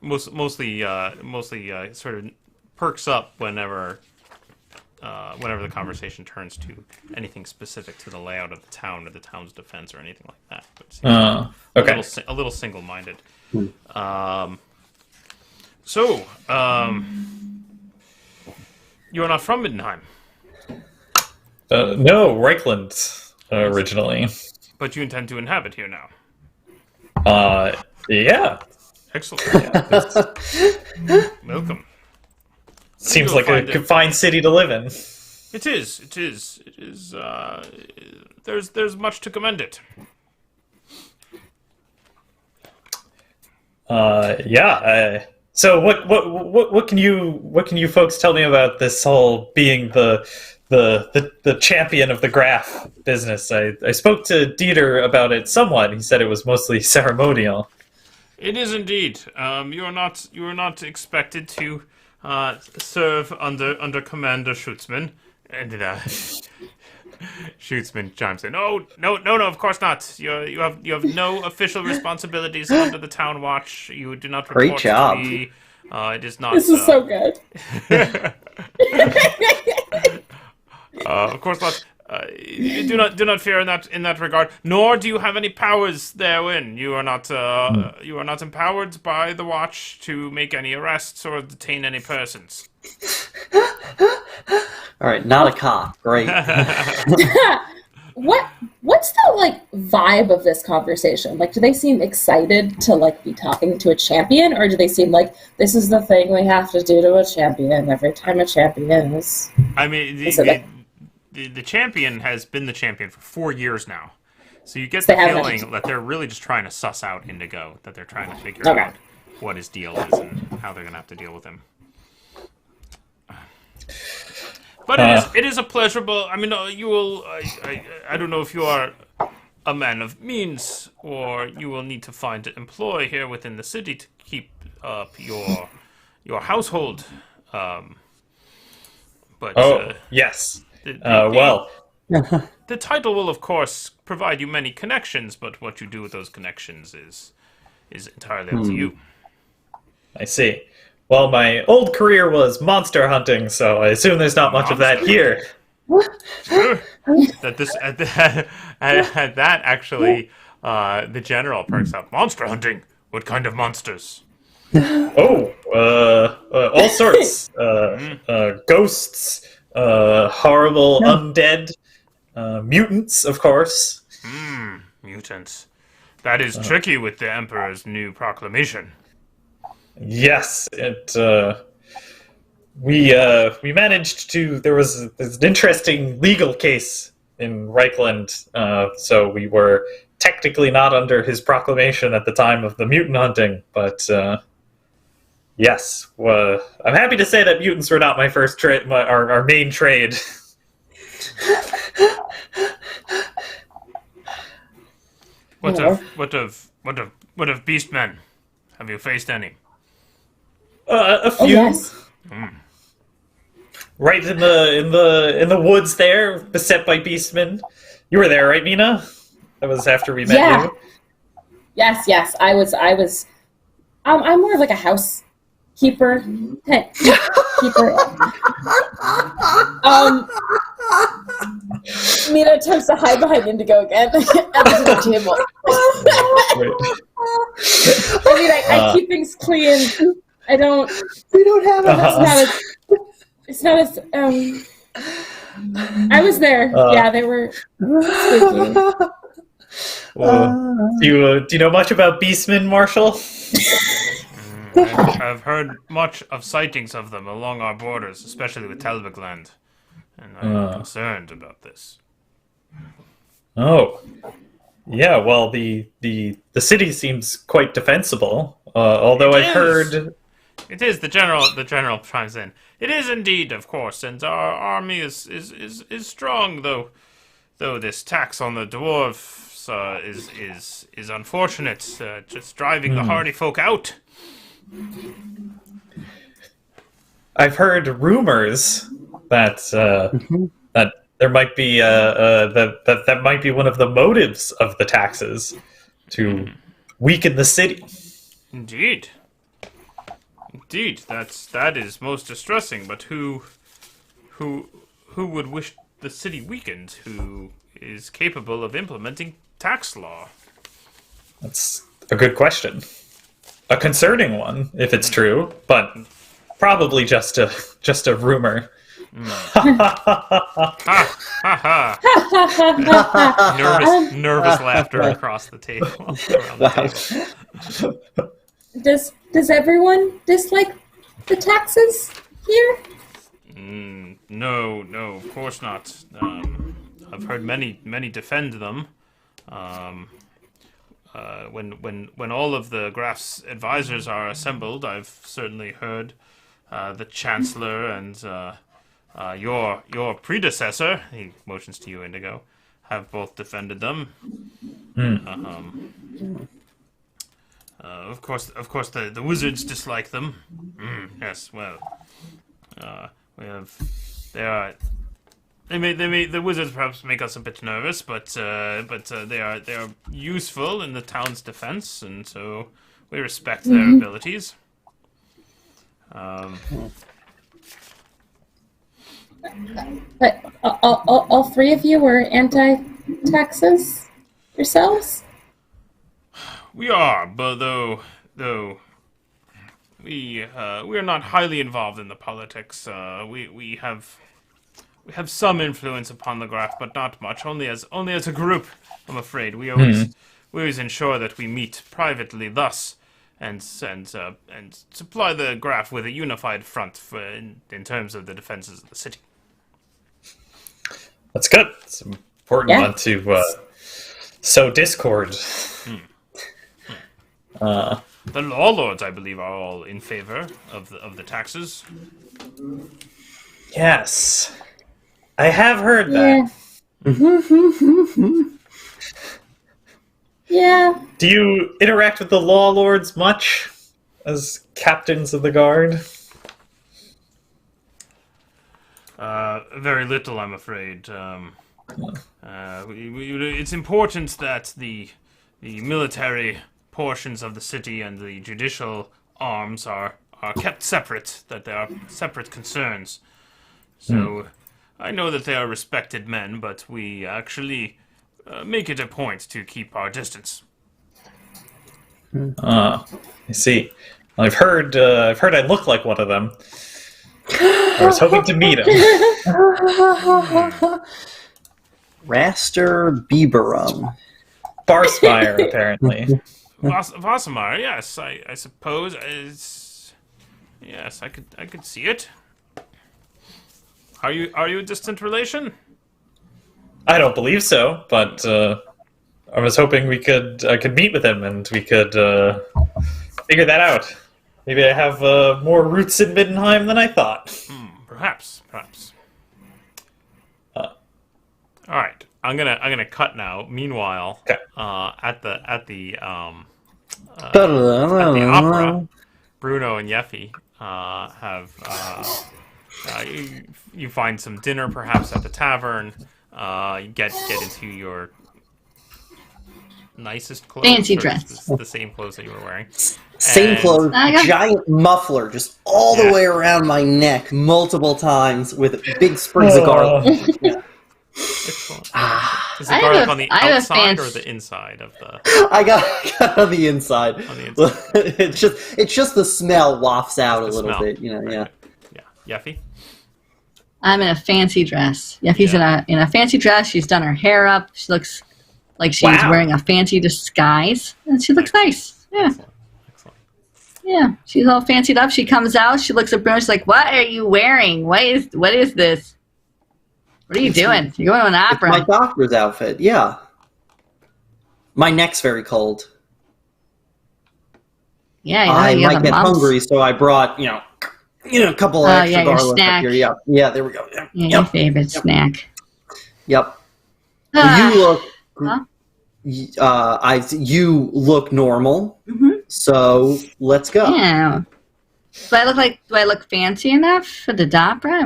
mostly sort of perks up whenever the conversation turns to anything specific to the layout of the town or the town's defense or anything like that. But it seems a little single-minded. So, you're not from Middenheim. No, Reichland originally. But you intend to inhabit here now. Yeah. Excellent. Welcome. Seems You'll like a find it. fine city to live in. It is. There's much to commend it. Yeah. So what can you folks tell me about this whole being the champion of the Graf business? I spoke to Dieter about it somewhat. He said it was mostly ceremonial. It is indeed. You are not expected to serve under Commander Schutzmann. And Schutzmann chimes in. Oh, no, of course not. You have no official responsibilities under the town watch. You do not report Great job. to me. It is not. This is so good. Of course not. Do not fear in that regard. Nor do you have any powers therein. You are not empowered by the watch to make any arrests or detain any persons. All right, not a cop. Great. What's the vibe of this conversation? Like, do they seem excited to be talking to a champion, or do they seem like this is the thing we have to do to a champion every time a champion is? I mean, the champion has been the champion for 4 years now, so you get the feeling that they're really just trying to suss out Indigo. That they're trying to figure out what his deal is and how they're gonna have to deal with him. But it is a pleasurable. I mean, you will. I don't know if you are a man of means, or you will need to find employ here within the city to keep up your household. But yes. The title will, of course, provide you many connections, but what you do with those connections is entirely up to you. I see. Well, my old career was monster hunting, so I assume there's not much of that here. That actually, the general perks up. Monster hunting? What kind of monsters? All sorts. Ghosts, horrible undead, mutants, of course. Mutants. That is tricky with the Emperor's new proclamation. Yes, it we managed to. There's an interesting legal case in Reichland, so we were technically not under his proclamation at the time of the mutant hunting, but yes, I'm happy to say that mutants were not my first trade, our main trade. What of beastmen? Have you faced any? A few. Oh, yes. Right in the woods there, beset by beastmen. You were there, right, Mina? That was after we met you. Yes. I was. I'm more of like a housekeeper, pet keeper. Mina attempts to hide behind Indigo again at the table. I mean, I keep things clean. I don't. We don't have a It's not as. I was there. Yeah, they were spooky. Do you know much about beastmen, Marshall? I've heard much of sightings of them along our borders, especially with Talbotland, and I'm concerned about this. Oh, yeah. Well, the city seems quite defensible. Although I've heard it is the general chimes in. It is indeed, of course, and our army is strong. Though this tax on the dwarves is unfortunate. Just driving the hardy folk out. I've heard rumors that that there might be that might be one of the motives of the taxes to weaken the city. Indeed, that is most distressing. But who would wish the city weakened? Who is capable of implementing tax law? That's a good question. A concerning one, if it's true, but probably just a rumor. Nervous laughter across the table. Around the table. Does everyone dislike the taxes here? No, of course not. I've heard many defend them. When all of the Graf's advisors are assembled, I've certainly heard the Chancellor and your predecessor, he motions to you, Indigo, have both defended them. Of course, the wizards dislike them. Yes, well, we have. The wizards perhaps make us a bit nervous, but they are useful in the town's defense, and so we respect their abilities. But all three of you were anti-taxes yourselves? We are, but though we are not highly involved in the politics. We have some influence upon the Graf, but not much. Only as a group, I'm afraid. We always ensure that we meet privately, thus, and supply the Graf with a unified front in terms of the defenses of the city. That's good. It's important not to sow discord. The law lords, I believe, are all in favor of the taxes. Yes, I have heard that. Yeah. Do you interact with the law lords much as captains of the guard? Very little, I'm afraid. It's important that the military portions of the city and the judicial arms are kept separate, that they are separate concerns. So I know that they are respected men, but we actually make it a point to keep our distance. I see. I've heard I look like one of them. I was hoping to meet him. Raster Bieberum. Barspire, apparently. Vassamar, yes, I suppose. Yes, I could see it. Are you a distant relation? I don't believe so, but I was hoping I could meet with him and we could figure that out. Maybe I have more roots in Middenheim than I thought. Perhaps. All right, I'm gonna cut now. Meanwhile, Okay. at the opera, Bruno and Yeffy have you find some dinner perhaps at the tavern. You get into your nicest clothes. Fancy or dress. the same clothes that you were wearing. Same And- clothes, giant muffler, just all the Yeah. way around my neck, multiple times, with big sprigs of garlic. Yeah. Excellent. Is I the have garlic a- on the I have a outside or fancy- the inside of the? I got on the inside. On the inside. it's just the smell wafts out a The little smell. bit, you know. Yeah. Yeah. Yeffy? I'm in a fancy dress. Yeffy's in a fancy dress. She's done her hair up. She looks like she's Wow. wearing a fancy disguise, and she looks nice. Yeah, Excellent. yeah. She's all fancied up. She comes out. She looks at Bruno. She's like, "What are you wearing? What is this? What are you doing? You're going to an It's opera." my doctor's outfit. Yeah. My neck's very cold. Yeah, I you have might a get mumps. hungry, so I brought a couple of extra yeah, your garlic snack. up here. Yeah, there we go. Yeah, your Yep. favorite snack. Yep. Ah, You look. Huh? You look normal. Mhm. So let's go. Yeah. Do I look fancy enough for the opera?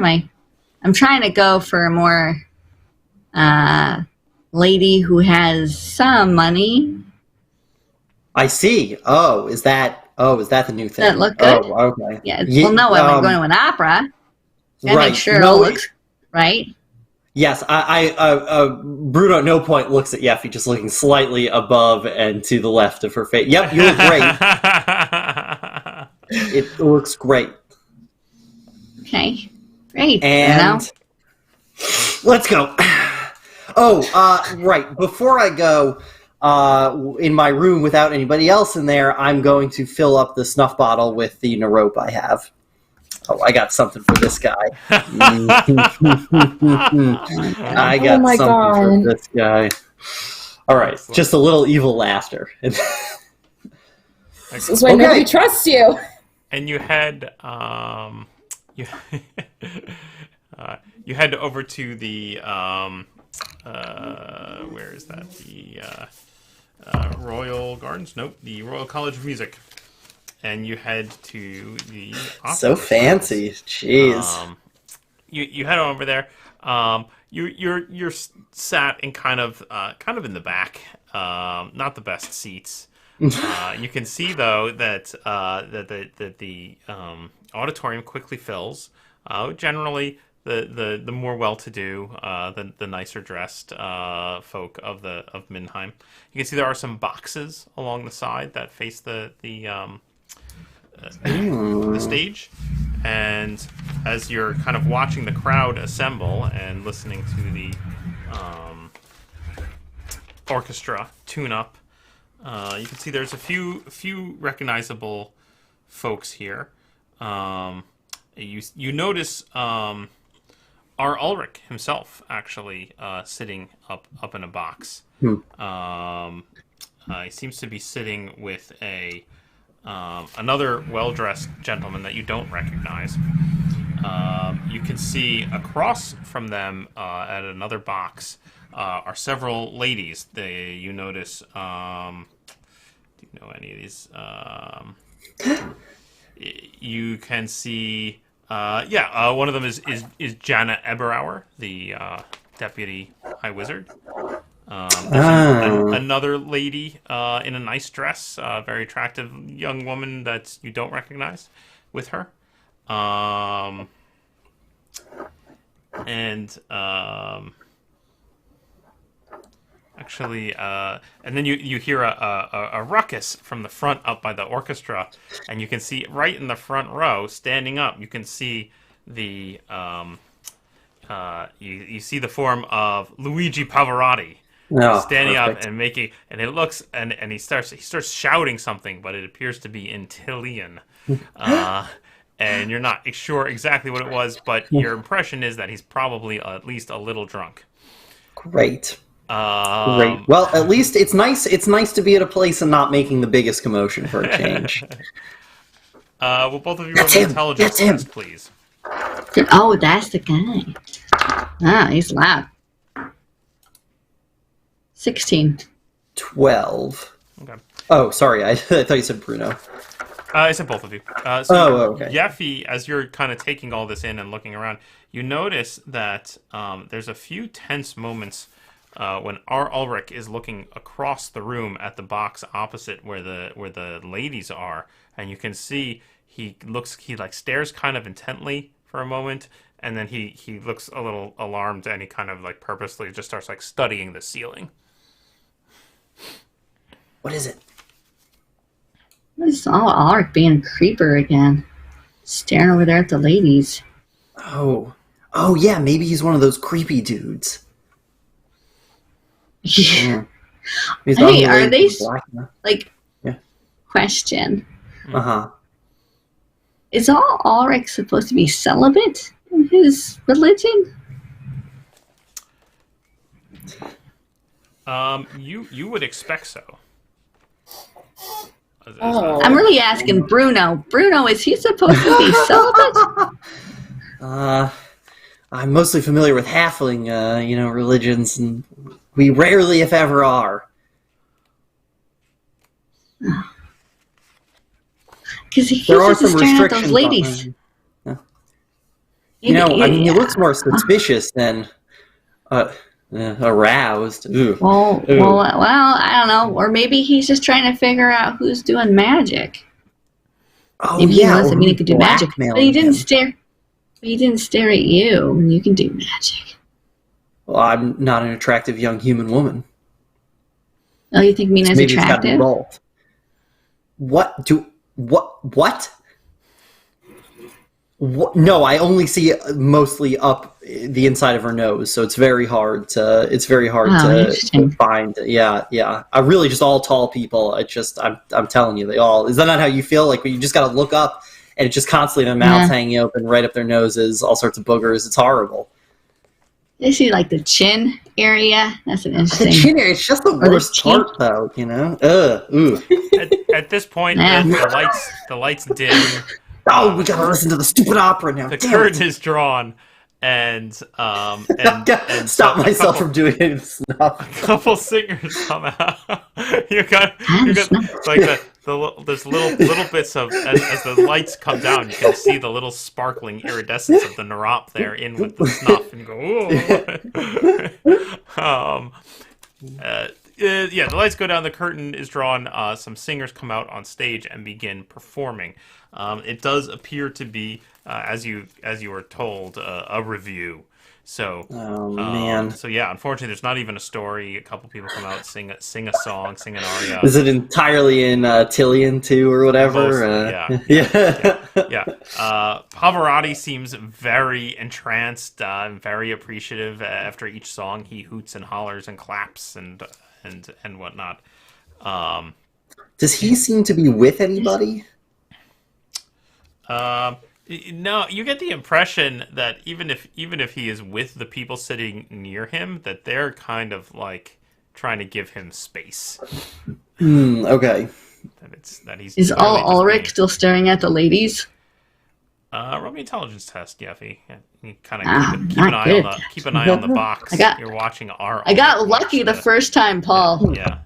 I'm trying to go for a more lady who has some money. I see. Oh, is that the new thing? That look good? Oh, okay. Yeah. Well, no, I'm going to an opera. Gotta right. make sure it No, all looks right. Yes, Bruno at no point looks at Yeffy, just looking slightly above and to the left of her face. Yep, you look great. It looks great. Okay. Great. And let's go. Oh, right. Before I go, in my room without anybody else in there, I'm going to fill up the snuff bottle with the rope I have. Oh, I got something for this guy. I got Oh my something God. for this guy. All right, Excellent. just a little evil laughter. This is why Okay. nobody trusts you. And you head you you head over to the where is that, the Royal Gardens? Nope, the Royal College of Music. And you head to the opera So fancy. Jeez. You head over there. You're sat in kind of in the back, not the best seats. You can see though that the auditorium quickly fills. Generally, the more well-to-do, the nicer dressed folk of Middenheim. You can see there are some boxes along the side that face the stage, and as you're kind of watching the crowd assemble and listening to the orchestra tune up, you can see there's a few recognizable folks here. You notice our Ulrich himself actually sitting up in a box. He seems to be sitting with another well-dressed gentleman that you don't recognize. You can see across from them at another box are several ladies. You notice. Do you know any of these? You can see. One of them is Jana Eberauer, the deputy high wizard. Another lady in a nice dress, very attractive young woman that you don't recognize with her. And then you hear a ruckus from the front up by the orchestra, and you can see right in the front row, standing up, you can see the you see the form of Luigi Pavarotti. Oh, Standing perfect. up and making, and it looks, and he starts shouting something, but it appears to be in Tilian, and you're not sure exactly what it was, but your impression is that he's probably at least a little drunk. Great. Great. Well, at least it's nice. It's nice to be at a place and not making the biggest commotion for a change. Will both of you roll an intelligence test, please? Oh, that's the guy. Ah, he's loud. 16. 12. Okay. Oh, sorry. I thought you said Bruno. I said both of you. Okay. Yeffy, as you're kind of taking all this in and looking around, you notice that there's a few tense moments when Ulrich is looking across the room at the box opposite where the ladies are, and you can see he stares kind of intently for a moment, and then he looks a little alarmed, and he kind of like purposely just starts like studying the ceiling. What is it? It's all Ulrich being a creeper again. Staring over there at the ladies. Oh, yeah. Maybe he's one of those creepy dudes. Yeah. He's Hey, are they like? Yeah. Question. Uh-huh. Is all Ulrich supposed to be celibate in his religion? You would expect so. Oh. I'm really asking Bruno. Bruno, is he supposed to be celibate? I'm mostly familiar with halfling, religions, and we rarely, if ever, are. Because he There are keeps some staring at restrictions those ladies. He looks more suspicious than aroused. Ooh. Well, Ooh. well, I don't know. Or maybe he's just trying to figure out who's doing magic. Oh, Maybe yeah, he doesn't mean he could do magic. blackmailing But he didn't him. stare. He didn't stare at you, and you can do magic. Well, I'm not an attractive young human woman. Oh, you think Mina's Maybe it's got attractive? involved. What? No, I only see mostly up the inside of her nose, so it's very hard to interesting. find. Yeah. I really just all tall people. I'm telling you, they all. Is that not how you feel? Like when you just got to look up and it's just constantly their mouths hanging open, right up their noses, all sorts of boogers. It's horrible. I see, like the chin area. That's an The interesting. chin area, it's just the the worst chin. part, though. Ooh. At this point, Nah. the lights dim. Oh, we gotta listen to the stupid opera now. The Damn curtain it. is drawn, and Stop so myself from doing it. a couple singers come out. you got like there's little bits of as the lights come down, you can see the little sparkling iridescence of the Narop there in with the snuff, and you go, yeah, the lights go down, the curtain is drawn, some singers come out on stage and begin performing. It does appear to be, as you were told, a review. So, Oh, man. So yeah, unfortunately, there's not even a story. A couple people come out, sing a song, sing an aria. Is it entirely in Tillian too, or whatever? Mostly, yeah. Yeah. Pavarotti seems very entranced, very appreciative. After each song, he hoots and hollers and claps and whatnot. Does he seem to be with anybody? No, you get the impression that even if he is with the people sitting near him, that they're kind of like trying to give him space. Okay. That he's Is clearly all just Ulrich being- still staring at the ladies? Roll me an intelligence test, Yeffy. You kind Ah, of keep not an eye good. on the box. You're watching our. I got Ulrich watch lucky the first time, Paul. Yeah.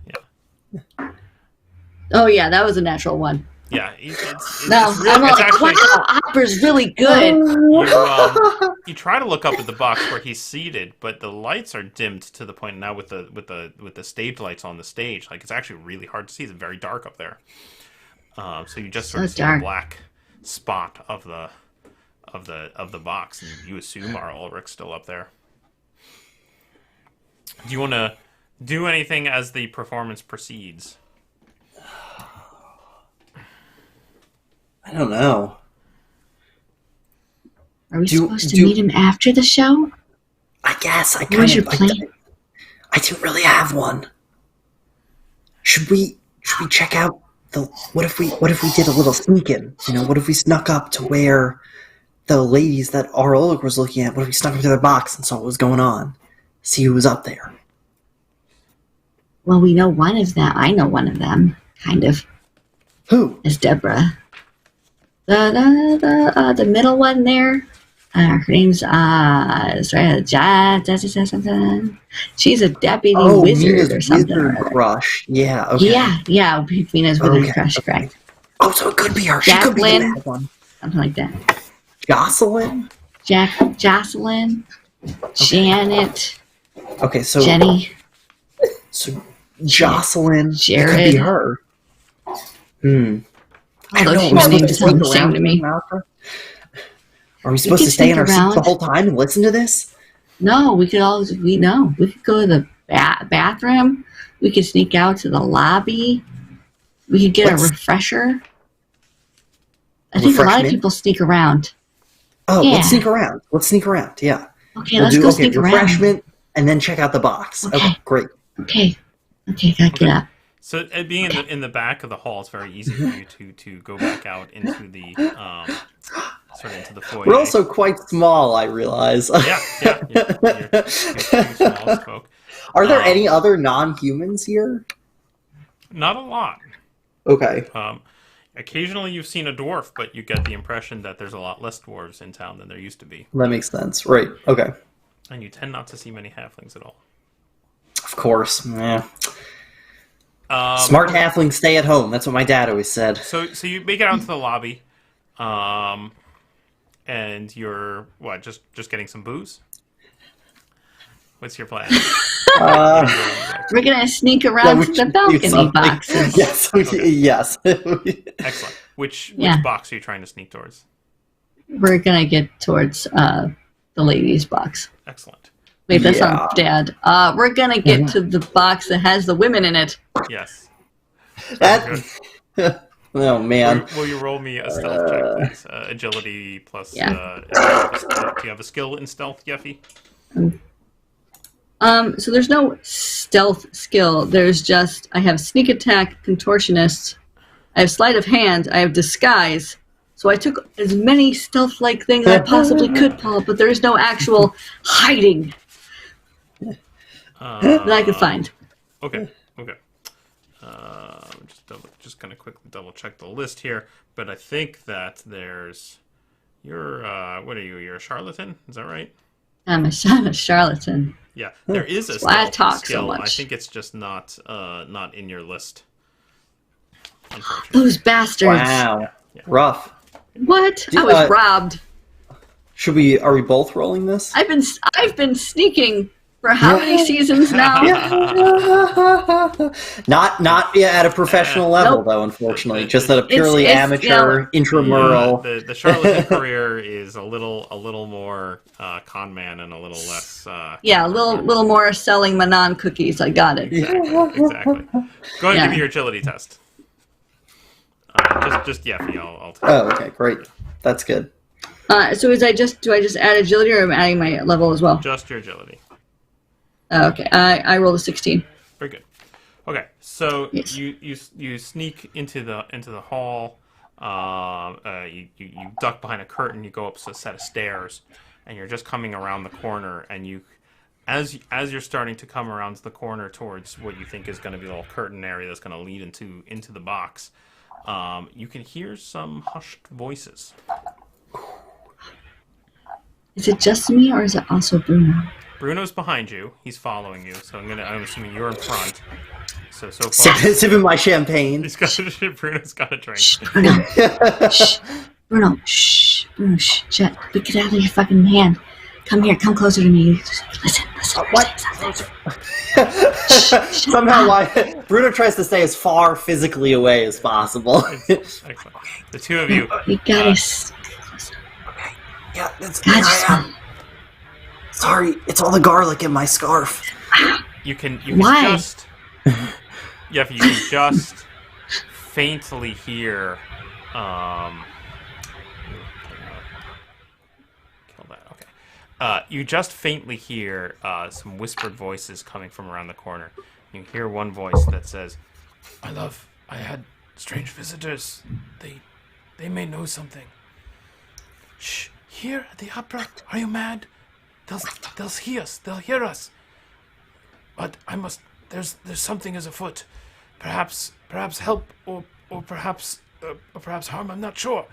Oh yeah, that was a natural one. Yeah, it's No, really, I'm it's like, actually, wow, opera's really good. you try to look up at the box where he's seated, but the lights are dimmed to the point now with the stage lights on the stage. Like it's actually really hard to see. It's very dark up there. So you just sort of see a dark. black spot of the box, and you assume our Ulrich's still up there. Do you want to do anything as the performance proceeds? I don't know. Are we supposed to meet him after the show? I guess. What was your plan? I didn't really have one. Should we check out what if we did a little sneaking? You know, what if we snuck up to where the ladies that our Ulrich was looking at? What if we snuck up to their box and saw what was going on? See who was up there. Well, we know one of them. I know one of them, kind of. Who? Is Deborah. The middle one there. Her name's she's a deputy wizard Mina's or something. Wizard crush. Yeah. Okay. Yeah. Mina's wizard crush, okay. correct? Oh, so it could be her. She could be the Jacqueline? bad one. Something like that. Jocelyn. Jocelyn, Janet, Okay, so Jenny. So Jocelyn. It Jared. could be her. I don't Although know. she Are we seems supposed the same to me. Are we supposed to stay in our sneak seats the around. whole time and listen to this? No, we could go to the bathroom. We could sneak out to the lobby. We could get a refresher. I think a lot of Refreshment? people sneak around. Oh, Yeah. let's sneak around. Let's sneak around. Yeah. Okay, let's go sneak around. Refreshment, and then check out the box. Okay, great. Okay, gotta get up. So being in the back of the hall, it's very easy for you to go back out into the sort of into the foyer. We're also quite small, I realize. Yeah. You're small as folk. Are there any other non-humans here? Not a lot. Okay. Occasionally you've seen a dwarf, but you get the impression that there's a lot less dwarves in town than there used to be. That makes sense. Right. Okay. And you tend not to see many halflings at all. Of course. Yeah. Smart halflings stay at home. That's what my dad always said. So you make it out into the lobby, and you're just getting some booze. What's your plan? We're gonna sneak around to the balcony boxes. Yes. Okay. Yes. Excellent. Which box are you trying to sneak towards? We're gonna get towards the ladies' box. Excellent. Wait, that sounds bad. We're gonna get to the box that has the women in it. Yes. That. Oh man. Will you roll me a stealth check, please? Agility plus. Yeah. Do you have a skill in stealth, Yeffy? So there's no stealth skill. There's just I have sneak attack, contortionist. I have sleight of hand. I have disguise. So I took as many stealth-like things I possibly could, Paul. But there is no actual hiding that I could find. Okay. Just gonna quickly double check the list here, but I think that there's you're what are you? You're a charlatan, is that right? I'm a charlatan. Yeah, there is a why I stealth talk so skill. much. I think it's just not in your list. Those bastards! Wow. Rough. What? I was robbed. Are we both rolling this? I've been sneaking for how many seasons now? Not at a professional level, Nope. though. Unfortunately, just at a purely It's, amateur intramural. The charlatan career is a little more con man and a little less. Yeah, a little more selling Manon cookies. I got it. Exactly. Go ahead and give me your agility test. Just Yeffy, I'll take Oh, okay, great. That's good. So do I just add agility, or am I adding my level as well? just your agility. Okay, I rolled a 16. Very good. Okay, so Yes. you sneak into the hall. You duck behind a curtain. You go up a set of stairs, and you're just coming around the corner. And as you're starting to come around to the corner towards what you think is going to be a little curtain area that's going to lead into the box, you can hear some hushed voices. Is it just me, or is it also Bruno? Bruno's behind you. He's following you. So I'm assuming you're in front. So far, Sipping my champagne. Bruno's got a drink. Shh, Bruno. Shh, Bruno. Shh, Bruno. Shh, Jet. Get out of your fucking hand. Come here. Come closer to me. Listen. What? Somehow, Bruno tries to stay as far physically away as possible. Excellent. The two of you. You gotta. Yeah, here I am. Sorry, it's all the garlic in my scarf. You can Why? just. Yeah, you can just faintly hear. Kill that. Okay. You just faintly hear some whispered voices coming from around the corner. You hear one voice that says, "My love, I strange visitors. They may know something. Shh! Here at the opera, are you mad? They'll hear us. They'll hear us. But I must. There's something is afoot. Perhaps help, or perhaps harm. I'm not sure.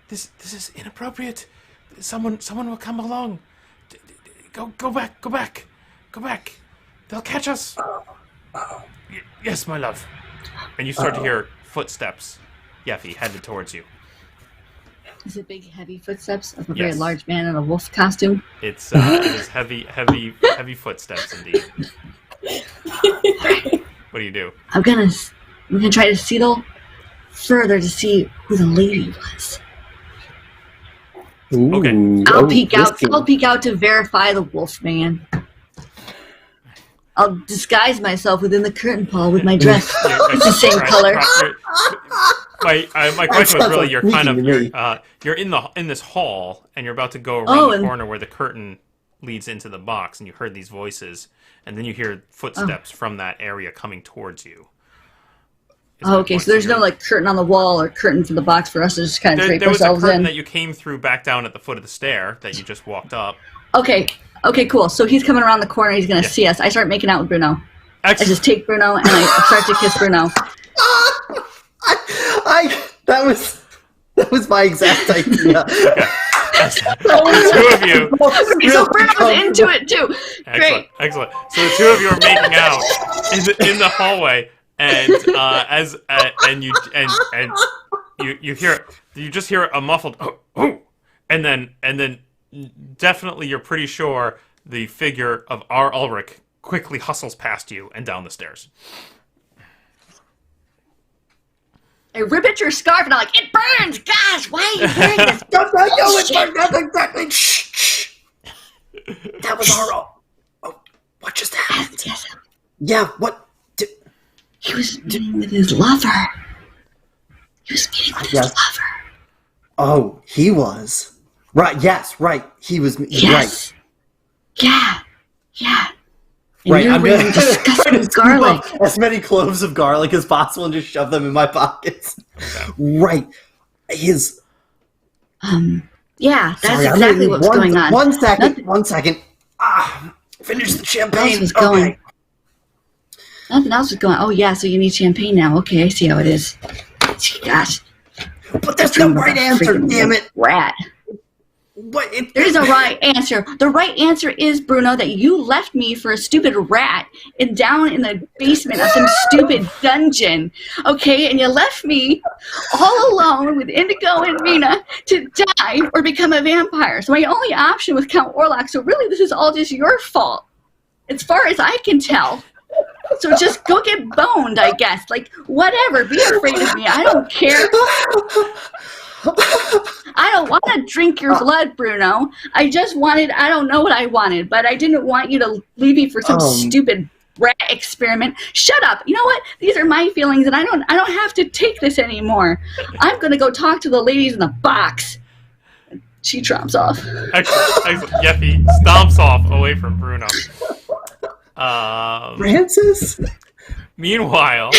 This is inappropriate. Someone will come along. Go back. They'll catch us. Yes, my love. And you start to hear footsteps. Yeffy headed towards you. Is it big, heavy footsteps of a Yes. very large man in a wolf costume? It is heavy footsteps indeed. What do you do? I'm gonna try to settle further to see who the lady was. Ooh, Okay. I'll peek out. risky. I'll peek out to verify the wolf man. I'll disguise myself within the curtain pole with my dress. It's the same color. My question was sounds really like you're kind of sneaky to me. you're in this hall and you're about to go around Oh, the and- corner where the curtain leads into the box and you heard these voices and then you hear footsteps from that area coming towards you. Is my Oh, okay, point. so there's you're- no like curtain on the wall or curtain for the box for us to just kind of drape there was a ourselves curtain in. that you came through back down at the foot of the stair that you just walked up. Okay, cool. So he's coming around the corner. He's gonna Yeah. see us. I start making out with Bruno. I Excellent. just take Bruno and I start to kiss Bruno. That was my exact idea. The two of you. So Bruno's into it too. Great. Excellent. So the two of you are making out in the hallway, and you just hear a muffled oh, and then definitely you're pretty sure the figure of our Ulrich quickly hustles past you and down the stairs. I rip at your scarf and I'm like, it burns! Gosh, why are you wearing this? Shh. That was our. Oh, what just happened? Yes. Yeah, what? He was meeting with his lover. Yes. Oh, he was. Right, yes, right. He was. Yes. Yeah. And Right, you're I'm wearing gonna disgusting scoop garlic. up as many cloves of garlic as possible and just shove them in my pockets. Right. His. Yeah, that's Sorry, I'm exactly gonna what's need going on. One second. Finish the champagne. Else was going. Okay. Nothing else is going. Oh yeah, so you need champagne now. Okay, I see how it is. Gosh, But that's the right answer, freaking damn it. rat. What? There's a right answer. The right answer is, Bruno, that you left me for a stupid rat and down in the basement of some stupid dungeon. Okay, and you left me all alone with Indigo and Mina to die or become a vampire. So my only option was Count Orlok. So really, this is all just your fault, as far as I can tell. So just go get boned, I guess. Like, whatever. Be afraid of me. I don't care. I don't want to drink your blood, Bruno. I don't know what I wanted, but I didn't want you to leave me for some stupid rat experiment. Shut up. You know what? These are my feelings, and I don't have to take this anymore. I'm going to go talk to the ladies in the box. She tromps off. Excellent. Yeffy stomps off away from Bruno. Francis? Meanwhile,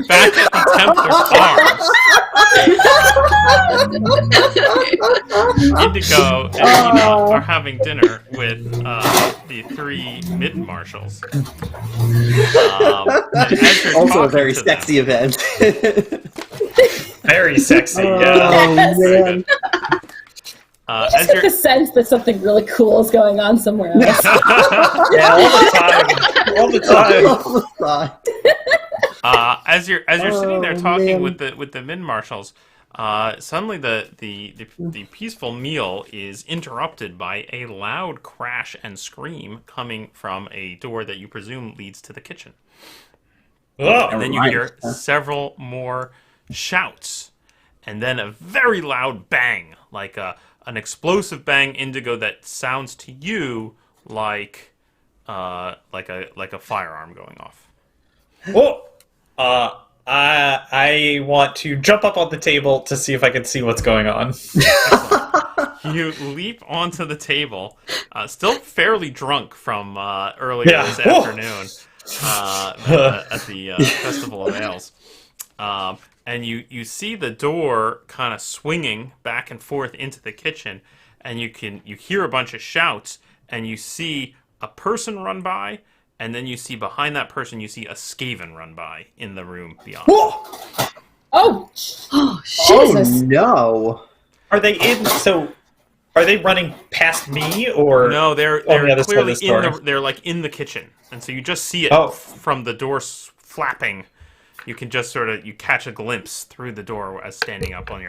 back at the Templar Farms, Indigo and Nina are having dinner with the three Marshals. Also a very sexy event. Very sexy, yeah. Oh, man. I just get the sense that something really cool is going on somewhere else. Yeah, all the time. As you're sitting there talking man. with the Marshals, suddenly the peaceful meal is interrupted by a loud crash and scream coming from a door that you presume leads to the kitchen. Oh, And then you hear several more shouts, and then a very loud bang, like an explosive bang, Indigo, that sounds to you like a firearm going off. oh, I want to jump up on the table to see if I can see what's going on. You leap onto the table, still fairly drunk from earlier Yeah. this afternoon at the Festival of Ales. And you see the door kind of swinging back and forth into the kitchen, and you hear a bunch of shouts, and you see a person run by, and then you see behind that person you see a Skaven run by in the room beyond. Oh, Oh, Oh Jesus. no! Are they in? So, are they running past me or No, they're on the other side of clearly the store? they're like in the kitchen, and so you just see it Oh. from the door flapping. You can just you catch a glimpse through the door as standing up on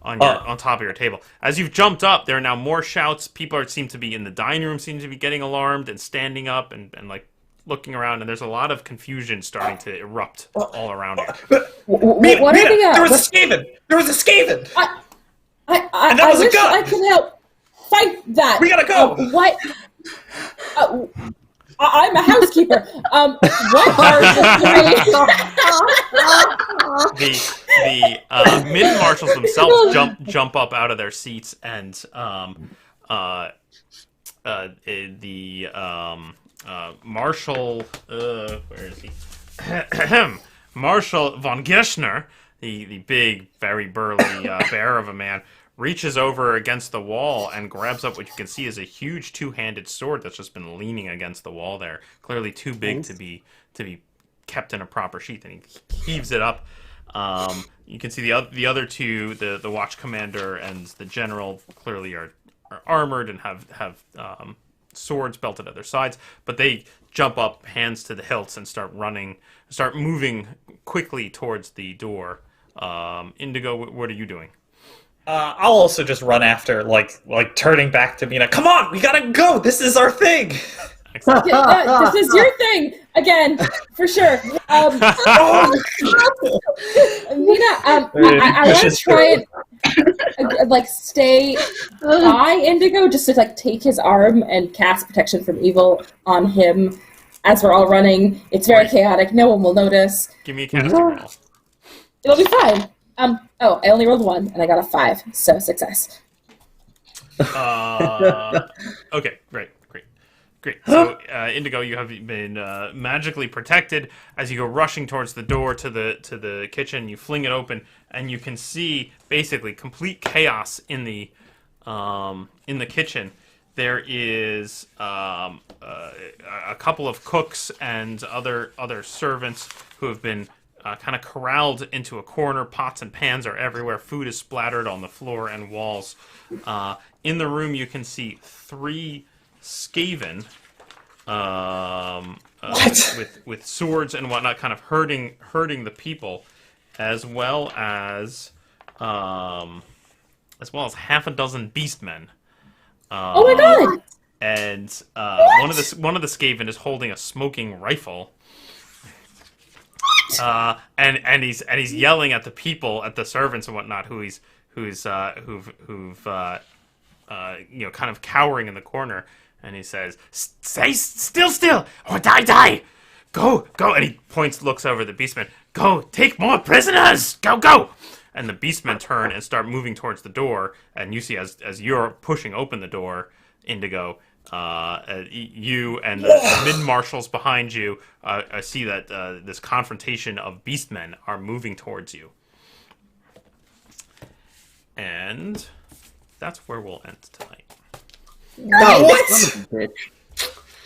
on top of your table. As you've jumped up, there are now more shouts. People seem to be in the dining room, seem to be getting alarmed and standing up and like looking around, and there's a lot of confusion starting to erupt all around you. Mina, What are the, there was a Skaven! There was a Skaven! I that was a wish gun! I could help fight that. We gotta go! What? I'm a housekeeper. What are the mid marshals themselves jump up out of their seats, and Marshal, where is he? Marshal von Geschner, the big, very burly bear of a man, reaches over against the wall and grabs up what you can see is a huge two-handed sword that's just been leaning against the wall there, clearly too big to be kept in a proper sheath, and he heaves it up. You can see the other two, the watch commander and the general, clearly are armored and have swords belted at their sides, but they jump up, hands to the hilts, and start moving quickly towards the door. Indigo, what are you doing? I'll also just run after, like turning back to Mina. Come on, we gotta go. This is our thing. this is your thing again, for sure. Mina, I want to try and like stay by Indigo, just to like take his arm and cast protection from evil on him as we're all running. It's very chaotic. No one will notice. Give me a casting roll. It'll be fine. I only rolled 1 and I got a 5, so success. Okay, great. So, Indigo, you have been magically protected. As you go rushing towards the door to the kitchen, you fling it open, and you can see basically complete chaos in the kitchen. There is a couple of cooks and other servants who have been kind of corralled into a corner. Pots and pans are everywhere. Food is splattered on the floor and walls. In the room, you can see 3 Skaven with swords and whatnot, kind of hurting the people, as well as half a dozen beastmen. Oh my god! And one of the Skaven is holding a smoking rifle. And he's yelling at the people, at the servants and whatnot, who've kind of cowering in the corner, and he says, "Stay still, or die! Go!" And he looks over at the beastmen. "Go, take more prisoners! Go!" And the beastmen turn and start moving towards the door, and you see as you're pushing open the door, Indigo, you and the mid-marshals behind you see that this confrontation of beastmen are moving towards you. And that's where we'll end tonight. No, What? son of a bitch.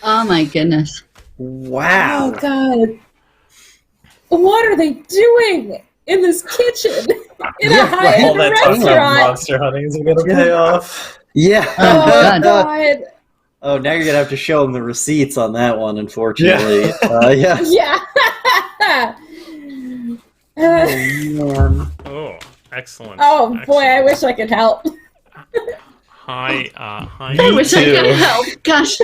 Oh my goodness. Wow. Oh god! What are they doing in this kitchen? In a high-end All that talk about restaurant? monster hunting is gonna pay off. Yeah. Oh God. god! Oh, now you're gonna have to show them the receipts on that one, unfortunately. Yeah. Yeah! Man. Oh, excellent. Oh boy, I Excellent. wish I could help. Hi. I wish I could help. Gosh.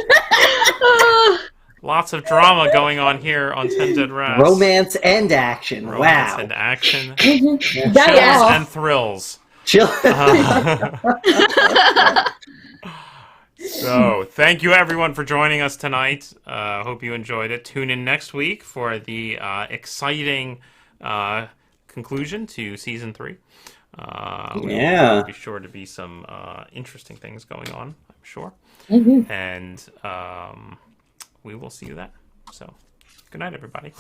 Lots of drama going on here on 10 Dead Rats. Romance and action. Romance Wow. and action. That Chills all. and thrills. Chill. So, thank you everyone for joining us tonight. Hope you enjoyed it. Tune in next week for the exciting conclusion to Season 3. Yeah. Be sure to be some interesting things going on, I'm sure. Mhm. And we will see you then. So, good night, everybody.